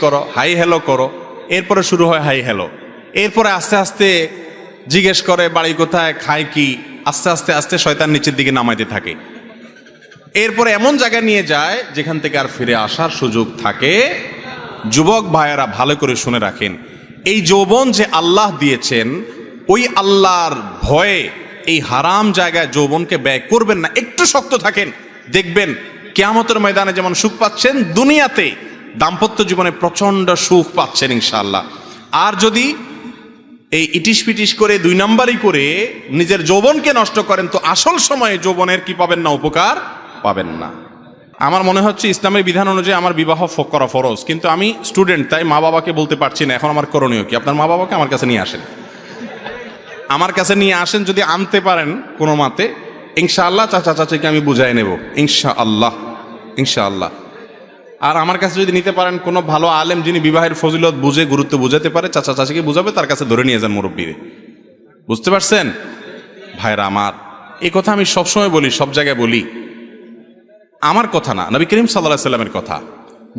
করো, হাই হ্যালো করো, এরপরে শুরু হয় হাই হ্যালো, এরপরে আস্তে আস্তে জিজ্ঞেস করে বাড়ি কোথায়, খায় কি, আস্তে আস্তে আস্তে শয়তান নিচের দিকে নামাইতে থাকে। এরপরে এমন জায়গায় নিয়ে যায় যেখান থেকে আর ফিরে আসার সুযোগ থাকে। যুবক ভাইয়েরা ভালো করে শুনে রাখেন, এই যৌবন যে আল্লাহ দিয়েছেন, ওই আল্লাহর ভয়ে এই হারাম জায়গায় যৌবনকে ব্যয় করবেন না। একটু শক্ত থাকেন, দেখবেন কিয়ামতের ময়দানে যেমন সুখ পাচ্ছেন, দুনিয়াতে দাম্পত্য জীবনে প্রচন্ড সুখ পাচ্ছেন ইনশাআল্লাহ। আর যদি এই ইটিস পিটিস করে 2 নাম্বারই করে নিজের যৌবনকে নষ্ট করেন, তো আসল সময়ে যৌবনের কি পাবেন না? উপকার পাবেন না। আমার মনে হচ্ছে ইসলামের বিধান অনুযায়ী আমার বিবাহ করা ফরজ, কিন্তু আমি স্টুডেন্ট, তাই মা বাবাকে বলতে পারছি না এখন আমার করণীয় কি। আপনার মা বাবাকে আমার কাছে নিয়ে আসেন, যদি আনতে পারেন কোনো মতে, ইনশাআল্লাহ চাচা চাচিকে আমি বুঝাই নেব ইনশাআল্লাহ। আর আমার কাছে যদি নিতে পারেন কোনো ভালো আলেম, যিনি বিবাহের ফজিলত বুঝে গুরুত্ব বুঝাতে পারে, চাচা চাচিকে বুঝাবে, তার কাছে ধরে নিয়ে যান মুরব্বীরে। বুঝতে পারছেন ভাইরা আমার? এই কথা আমি সবসময় বলি, সব জায়গায় বলি, আমার কথা না, নবী করিম সাল্লাল্লাহু আলাইহি সাল্লামের কথা।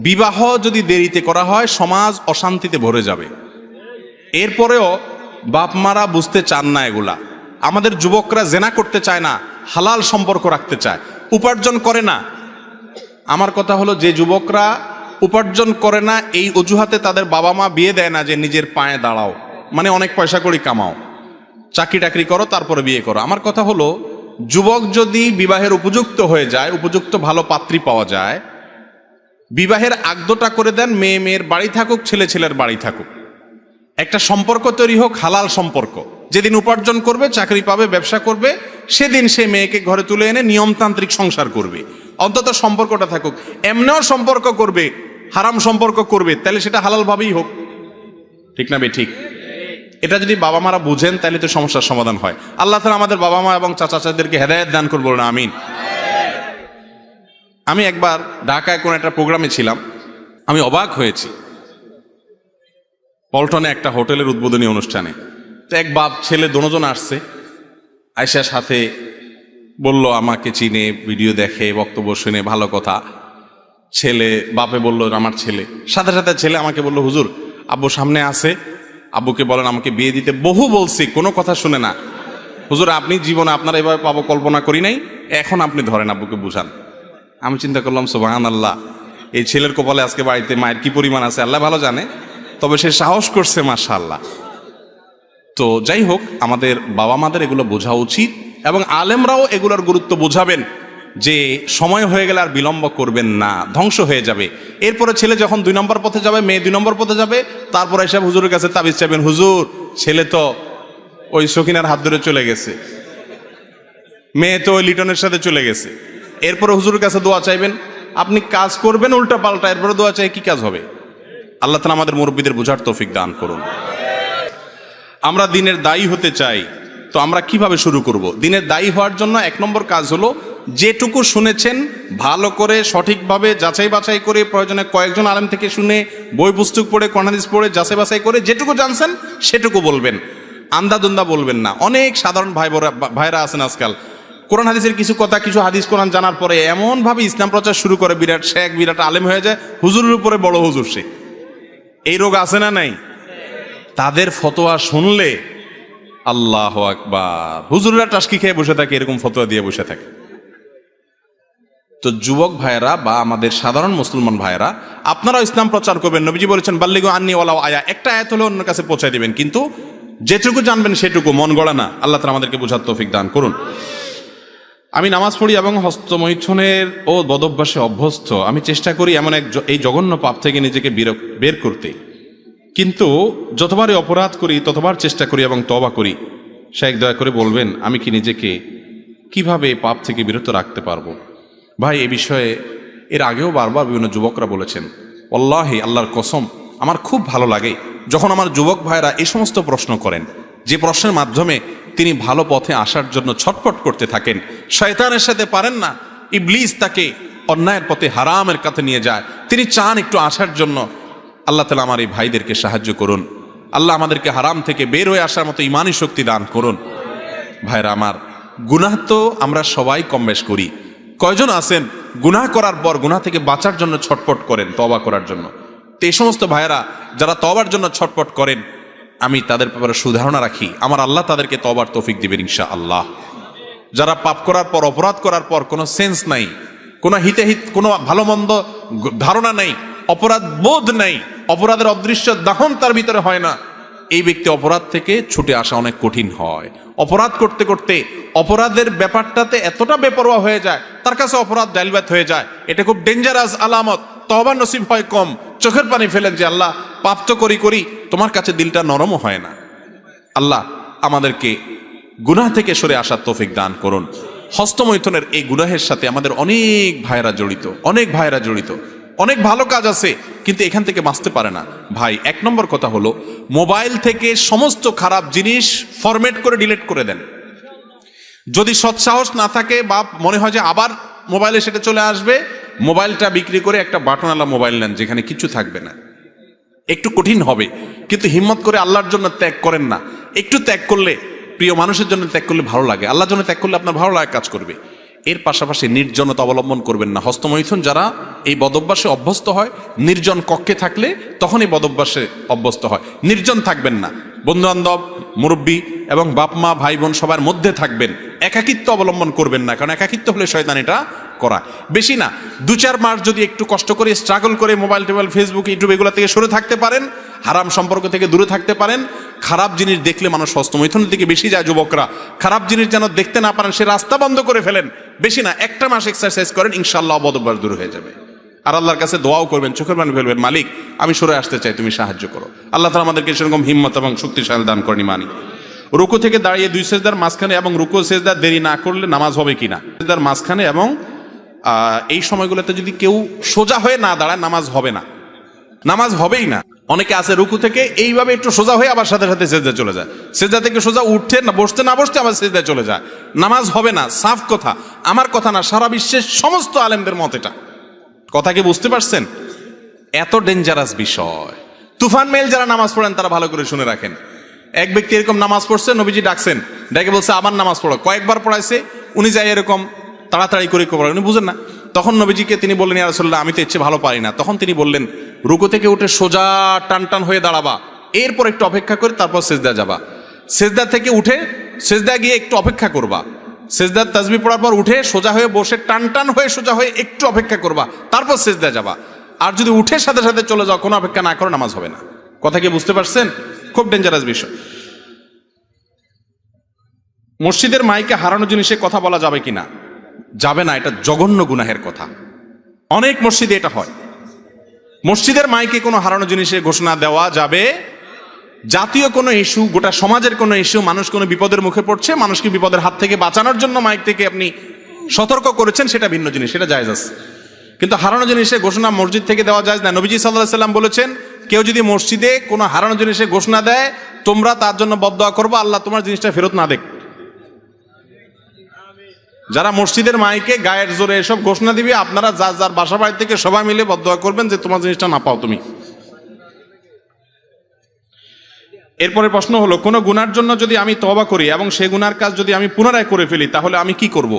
বিবাহ যদি দেরিতে করা হয়, সমাজ অশান্তিতে ভরে যাবে। এরপরেও বাপ মারা বুঝতে চান না এগুলা। আমাদের যুবকরা জেনা করতে চায় না, হালাল সম্পর্ক রাখতে চায়, উপার্জন করে না। আমার কথা হলো, যে যুবকরা উপার্জন করে না, এই অজুহাতে তাদের বাবা মা বিয়ে দেয় না যে নিজের পায়ে দাঁড়াও, মানে অনেক পয়সা করি কামাও, চাকরি টাকরি করো, তারপরে বিয়ে করো। আমার কথা হলো, যুবক যদি বিবাহের উপযুক্ত হয়ে যায়, উপযুক্ত ভালো পাত্রী পাওয়া যায়, বিবাহের আগদটা করে দেন, মেয়ের বাড়ি থাকুক, ছেলের বাড়ি থাকুক, একটা সম্পর্ক তৈরি হোক, হালাল সম্পর্ক। যেদিন উপার্জন করবে, চাকরি পাবে, ব্যবসা করবে, সেদিন সে মেয়েকে ঘরে তুলে এনে নিয়মতান্ত্রিক সংসার করবে, অন্তত সম্পর্কটা থাকুক। এমনিও সম্পর্ক করবে, হারাম সম্পর্ক করবে, তাহলে সেটা হালাল ভাবেই হোক, ঠিক না বে ঠিক? এটা যদি বাবা মারা বুঝেন, তাহলে তো সমস্যার সমাধান হয়। আল্লাহ তাআলা আমাদের বাবা মা এবং চাচা চাচিদেরকে হেদায়েত দান করবো না, আমিন। আমি একবার ঢাকায় কোন একটা প্রোগ্রামে ছিলাম, আমি অবাক হয়েছি। পল্টনে একটা হোটেলের উদ্বোধনী অনুষ্ঠানে, তো এক বাপ ছেলে দুজন আসছে, আয়সার সাথে বলল আমাকে চিনে, ভিডিও দেখে, বক্তব্য শুনে, ভালো কথা। ছেলে, বাপে বলল আমার ছেলে, সাথে সাথে ছেলে আমাকে বলল, হুজুর আব্বু সামনে আছে, আব্বুকে বলেন আমাকে বিয়ে দিতে। বহু বলছি, কোনো কথা শুনে না। হুজুর আপনি জীবনে আপনারা এভাবে পাবো কল্পনা করি নাই, এখন আপনি ধরেন আব্বুকে বুঝান। আমি চিন্তা করলাম, সুবহানাল্লাহ, এই ছেলের কপালে আজকে বাড়িতে মায়ের কি পরিমাণ আছে আল্লাহ ভালো জানে, তবে সে সাহস করছে, মাশাআল্লাহ। তো যাই হোক, আমাদের বাবা মাদের এগুলো বোঝা উচিত, এবং আলেমরাও এগুলোর গুরুত্ব বোঝাবেন যে সময় হয়ে গেলে আর বিলম্ব করবেন না, ধ্বংস হয়ে যাবে। এরপরে ছেলে যখন 2 নম্বর পথে যাবে, মেয়ে 2 নম্বর পথে যাবে, তারপরে এসে হুজুরের কাছে তাবিজ চাইবেন, হুজুর ছেলে তো ওই সকিনার হাত ধরে চলে গেছে, মেয়ে তো ওই লিটনের সাথে চলে গেছে। এরপরে হুজুরের কাছে দোয়া চাইবেন, আপনি কাজ করবেন উল্টা পাল্টা, এরপরে দোয়া চাই, কি কাজ হবে? আল্লাহ তাআলা আমাদের মুরব্বীদের বোঝার তৌফিক দান করুন। আমরা দিনের দায়ী হতে চাই, তো আমরা কিভাবে শুরু করব? দিনের দায়ী হওয়ার জন্য 1 নম্বর কাজ হলো, যেটুকু শুনেছেন ভালো করে সঠিকভাবে যাচাই বাছাই করে, প্রয়োজনে কয়েকজন আলেম থেকে শুনে, বই পুস্তক পড়ে, কোরআন হাদিস পড়ে যাচাই বাছাই করে যেটুকু জানছেন সেটুকু বলবেন, আন্দাদুন্দা বলবেন না। অনেক সাধারণ ভাইরা আছেন আজকাল, কোরআন হাদিসের কিছু কথা, কিছু হাদিস কোরআন জানার পরে এমনভাবে ইসলাম প্রচার শুরু করে, বিরাট শেখ, বিরাট আলেম হয়ে যায়, হুজুরের উপরে বড় হুজুর সে। এই রোগ আছে না নাই? তাদের ফতোয়া শুনলে আল্লাহু আকবার, হুজুররা টাসকি খেয়ে বসে থাকে, এরকম ফতোয়া দিয়ে বসে থাকে। তো যুবক ভাইয়েরা বা আমাদের সাধারণ মুসলমান ভাইয়েরা, আপনারাও ইসলাম প্রচার করবেন। নবীজি বলেছেন, বাল্লিগু আন্নি ওয়ালাউ আয়া, একটা আয়াত হলে অন্যের কাছে পৌঁছায় দিবেন, কিন্তু যেটুকু জানবেন সেটুকু, মন গড়া না। আল্লাহ তাআলা আমাদেরকে বোঝার তৌফিক দান করুন। আমি নামাজ পড়ি এবং হস্তমৈথুনের ও বদভ্যাসে অভ্যস্ত। আমি চেষ্টা করি এমন এই জঘন্য পাপ থেকে নিজেকে বের করতে, কিন্তু যতবারই অপরাধ করি ততবার চেষ্টা করি এবং তওবা করি। শেখ দয়া করে বলবেন আমি কি নিজেকে কিভাবে পাপ থেকে বিরত রাখতে পারবো? ভাই এ বিষয়ে এর আগেও বারবার বিভিন্ন যুবকরা বলেছেন। আল্লাহি আল্লাহর কসম, আমার খুব ভালো লাগে যখন আমার যুবক ভাইরা এই সমস্ত প্রশ্ন করেন, যে প্রশ্নের মাধ্যমে তিনি ভালো পথে আসার জন্য ছটফট করতে থাকেন। শয়তানের সাথে পারেন না, ইবলিস তাকে অন্যায়ের পথে হারামের কাছে নিয়ে যায়, তিনি চান একটু আসার জন্য। আল্লাহ তাআলা আমার এই ভাইদেরকে সাহায্য করুন। আল্লাহ আমাদেরকে হারাম থেকে বের হয়ে আসার মতো ইমানি শক্তি দান করুন। ভাইরা আমার, গুনাহ তো আমরা সবাই কম বেশ করি। কয়জন আছেন গুনাহ করার পর গুনাহ থেকে বাঁচার জন্য ছটফট করেন, তওবা করার জন্য? তো এই সমস্ত ভাইরা যারা তওবার জন্য ছটফট করেন, আমি তাদের ব্যাপারে সুধারণা রাখি, আমার আল্লাহ তাদেরকে তওবার তৌফিক দিবেন ইনশাআল্লাহ। যারা পাপ করার পর, অপরাধ করার পর কোনো সেন্স নাই, কোনো হিতাহিত, কোনো ভালো মন্দ ধারণা নেই, অপরাধ বোধ নেই, অপরাধের অদৃশ্য দাহন তার ভিতরে হয় না, এই ব্যক্তি অপরাধ থেকে ছুটে আসা অনেক কঠিন হয়। অপরাধ করতে করতে অপরাধের ব্যাপারটাতে এতটা বেপরোয়া হয়ে যায়, তার কাছে অপরাধ ডাইলবাত হয়ে যায়। এটা খুব ডেঞ্জারাস আলামত। তওবা নসিব হয় কম, চোখের পানি ফেলেন যে আল্লাহ পাপ তো করি করি, তোমার কাছে দিলটা নরমও হয় না। আল্লাহ আমাদেরকে গুনাহ থেকে সরে আসার তৌফিক দান করুন। হস্তমৈথুনের এই গুনাহের সাথে আমাদের অনেক ভাইরা জড়িত, অনেক ভাইরা জড়িত। অনেক ভালো কাজ আছে কিন্তু এখান থেকে বাঁচতে পারে না। ভাই, এক নম্বর কথা হলো মোবাইল থেকে সমস্ত খারাপ জিনিস ফরম্যাট করে ডিলিট করে দেন। যদি সৎসাহস না থাকে বা মনে হয় যে আবার মোবাইলে সেটা চলে আসবে, মোবাইলটা বিক্রি করে একটা বাটনওয়ালা মোবাইল নেন যেখানে কিছু থাকবে না। একটু কঠিন হবে কিন্তু হিম্মত করে আল্লাহর জন্য ত্যাগ করেন না। একটু ত্যাগ করলে, প্রিয় মানুষের জন্য ত্যাগ করলে ভালো লাগে, আল্লাহর জন্য ত্যাগ করলে আপনার ভালো লাগে কাজ করবে। এর পাশাপাশি নির্জনতা অবলম্বন করবেন না। হস্তমৈথুন যারা এই বদভ্যাসে অভ্যস্ত হয়, নির্জন কক্ষে থাকলে তখন এই বদভ্যাসে অভ্যস্ত হয়। নির্জন থাকবেন না, বন্ধু বান্ধব, মুরব্বী এবং বাপ মা ভাই বোন সবার মধ্যে থাকবেন। একাকিত্ব অবলম্বন করবেন না, কারণ একাকিত্ব হলে শয়তান এটা করা। বেশি না, 2-4 মাস যদি একটু কষ্ট করে স্ট্রাগল করে মোবাইল টোবাইল, ফেসবুক, ইউটিউব এগুলো থেকে সরে থাকতে পারেন, হারাম সম্পর্ক থেকে দূরে থাকতে পারেন। খারাপ জিনিস দেখলে মানুষ হস্তমৈথুনের দিকে বেশি যায়। যুবকরা খারাপ জিনিস যেন দেখতে না পারেন সে রাস্তা বন্ধ করে ফেলেন। বেশি না, 1টা মাস এক্সারসাইজ করেন, ইনশাআল্লাহ বদভ্যাস দূর হয়ে যাবে। আর আল্লাহর কাছে দোয়াও করবেন, চোখের পানি ফেলবেন, মালিক আমি সরে আসতে চাই, তুমি সাহায্য করো। আল্লাহ তাআলা আমাদেরকে সেরকম হিম্মত এবং শক্তিশালী দান করেন। মানি রুকু থেকে দাঁড়িয়ে 2 সেজদার মাঝখানে এবং রুকু সেজদার দেরি না করলে নামাজ হবে কিনা? সেজদার মাঝখানে এবং এই সময়গুলোতে যদি কেউ সোজা হয়ে না দাঁড়ায় নামাজ হবে না, নামাজ হবেই না। অনেকে আছে রুকু থেকে এইভাবে একটু সোজা হয়ে আবার সাথে সাথে সেজদা চলে যায়, সেজদা থেকে সোজা উঠতে না বসতে আবার সেজদা চলে যায়, নামাজ হবে না। সাফ কথা, আমার কথা না, সারা বিশ্বের সমস্ত আলেমদের মত এটা। কথা কি বুঝতে পারছেন? এত ডেঞ্জারাস বিষয়। তুফান মেল যারা নামাজ পড়েন তারা ভালো করে শুনে রাখেন। এক ব্যক্তি এরকম নামাজ পড়ছে, নবীজি ডাকছেন, ডেকে বলছে আবার নামাজ পড়ো। কয়েকবার পড়াইছে, উনি যাই এরকম তাড়াতাড়ি করে পড়েন, উনি বুঝেন না। তখন নবীজিকে তিনি বললেন, ইয়া রাসূলুল্লাহ আমি তো ইচ্ছে ভালো পারি না। তখন তিনি বললেন রুকু থেকে উঠে সোজা টান টান হয়ে দাঁড়াবা, এরপর একটু অপেক্ষা করে তারপর সেজদা যাবা। সেজদা থেকে উঠে সেজদা গিয়ে একটু অপেক্ষা করবা, সেজদার তাসবিহ পড়ার পর উঠে সোজা হয়ে বসে টান টান হয়ে সোজা হয়ে একটু অপেক্ষা করবা, তারপর সেজদা যাবা। আর যদি উঠে সাথে সাথে চলে যাও, কোনো অপেক্ষা না করো, নামাজ হবে না। কথা কি বুঝতে পারছেন? খুব ডেঞ্জারাস বিষয়। মসজিদের মাইকে হারানো জিনিসে কথা বলা যাবে কিনা? যাবে না, এটা জঘন্য গুনাহের কথা। অনেক মসজিদে এটা হয়। মসজিদের মাইকে কোনো হারানো জিনিসে ঘোষণা দেওয়া যাবে। জাতীয় কোনো ইস্যু, গোটা সমাজের কোনো ইস্যু, মানুষ কোনো বিপদের মুখে পড়ছে, মানুষকে বিপদের হাত থেকে বাঁচানোর জন্য মাইক থেকে আপনি সতর্ক করেছেন, সেটা ভিন্ন জিনিস, সেটা জায়েজ আছে। কিন্তু হারানো জিনিসে ঘোষণা মসজিদ থেকে দেওয়া যায় না। নবীজি সাল্লাল্লাহু আলাইহি সাল্লাম বলেছেন, কেউ যদি মসজিদে কোনো হারানো জিনিসে ঘোষণা দেয়, তোমরা তার জন্য বদদোয়া করবে, আল্লাহ তোমার জিনিসটা ফেরত না দেখ। যারা মসজিদের মাইকে গায়ের জোরে এসব ঘোষণা দিবে, আপনারা যার যার বাসা বাড়ি থেকে সবাই মিলে বদদোয়া করবেন যে তোমার জিনিসটা না পাও তুমি। এরপরে প্রশ্ন হলো, কোনো গুনার জন্য যদি আমি তওবা করি এবং সেই গুনার কাজ যদি আমি পুনরায় করে ফেলি, তাহলে আমি কি করব?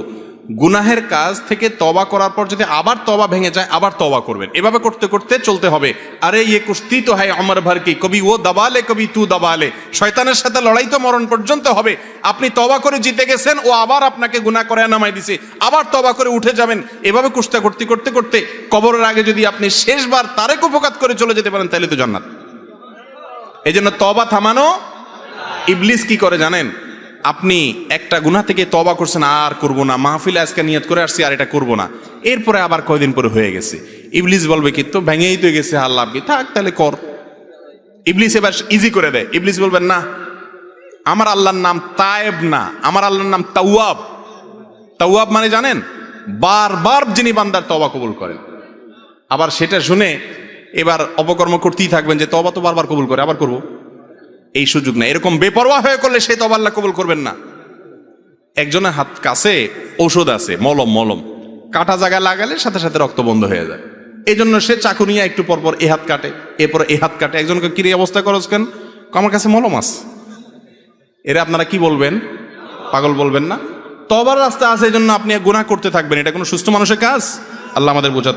গুনাহের কাজ থেকে তওবা করার পর যদি আবার তওবা ভেঙে যায়, আবার তওবা করবেন। এভাবে করতে করতে চলতে হবে। আরে ইয়ে কুস্তি তো হয় অমর ভর কি, কবি ও দাবালে কবি তু দাবালে। শয়তানের সাথে লড়াই তো মরণ পর্যন্ত হবে। আপনি তওবা করে জিতে গেছেন, ও আবার আপনাকে গুনাহ করে নামাই দিছে, আবার তওবা করে উঠে যাবেন। এভাবে কুস্তা করতে করতে করতে কবরের আগে যদি আপনি শেষবার তারেক উপকাত করে চলে যেতে পারেন, তাহলে তো জান্নাত। এই জন্য তওবা থামানো। ইবলিস কি করে জানেন? আপনি একটা গুনাহ থেকে তওবা করছেন, আর করব না, মাহফিলে আজকে নিয়ত করে আসছি আর এটা করব না, এরপরে আবার কয়দিন পরে হয়ে গেছে। ইবলিস বলবে কি, তো ভেঙেই তো গেছে, আল্লাহ কি থাক তাহলে কর। ইবলিস এবার ইজি করে দেয়। ইবলিস বলবেন না, আমার আল্লাহর নাম তায়েব না, আমার আল্লাহর নাম তাওয়াব। তাওয়াব মানে জানেন? বারবার যিনি বান্দার তওবা কবুল করেন। আবার সেটা শুনে এবার অপকর্ম করতেই থাকবেন যে তওবা তো বারবার কবুল করে, আবার করব, এই সুযোগ না। এরকম বেপরোয়া হয়ে করলে সেই তওবা আল্লাহ কবুল করবেন না। একজনের হাত কাছে ঔষধ আছে, মলম, কাটা জায়গায় লাগালে সাথে সাথে রক্ত বন্ধ হয়ে যায়। এই জন্য সে চাকু নিয়ে একটু পরপর এ হাত কাটে, এরপর এ হাত কাটে। একজনকে কিরে অবস্থা করছ কেন? আমার কাছে মলম আছে। এরা আপনারা কি বলবেন? পাগল বলবেন না? তওবার রাস্তা আছে, এই জন্য আপনি গুনাহ করতে থাকবেন। এটা কোনো সুস্থ মানুষের কাজ? আল্লাহ আমাদের বোঝার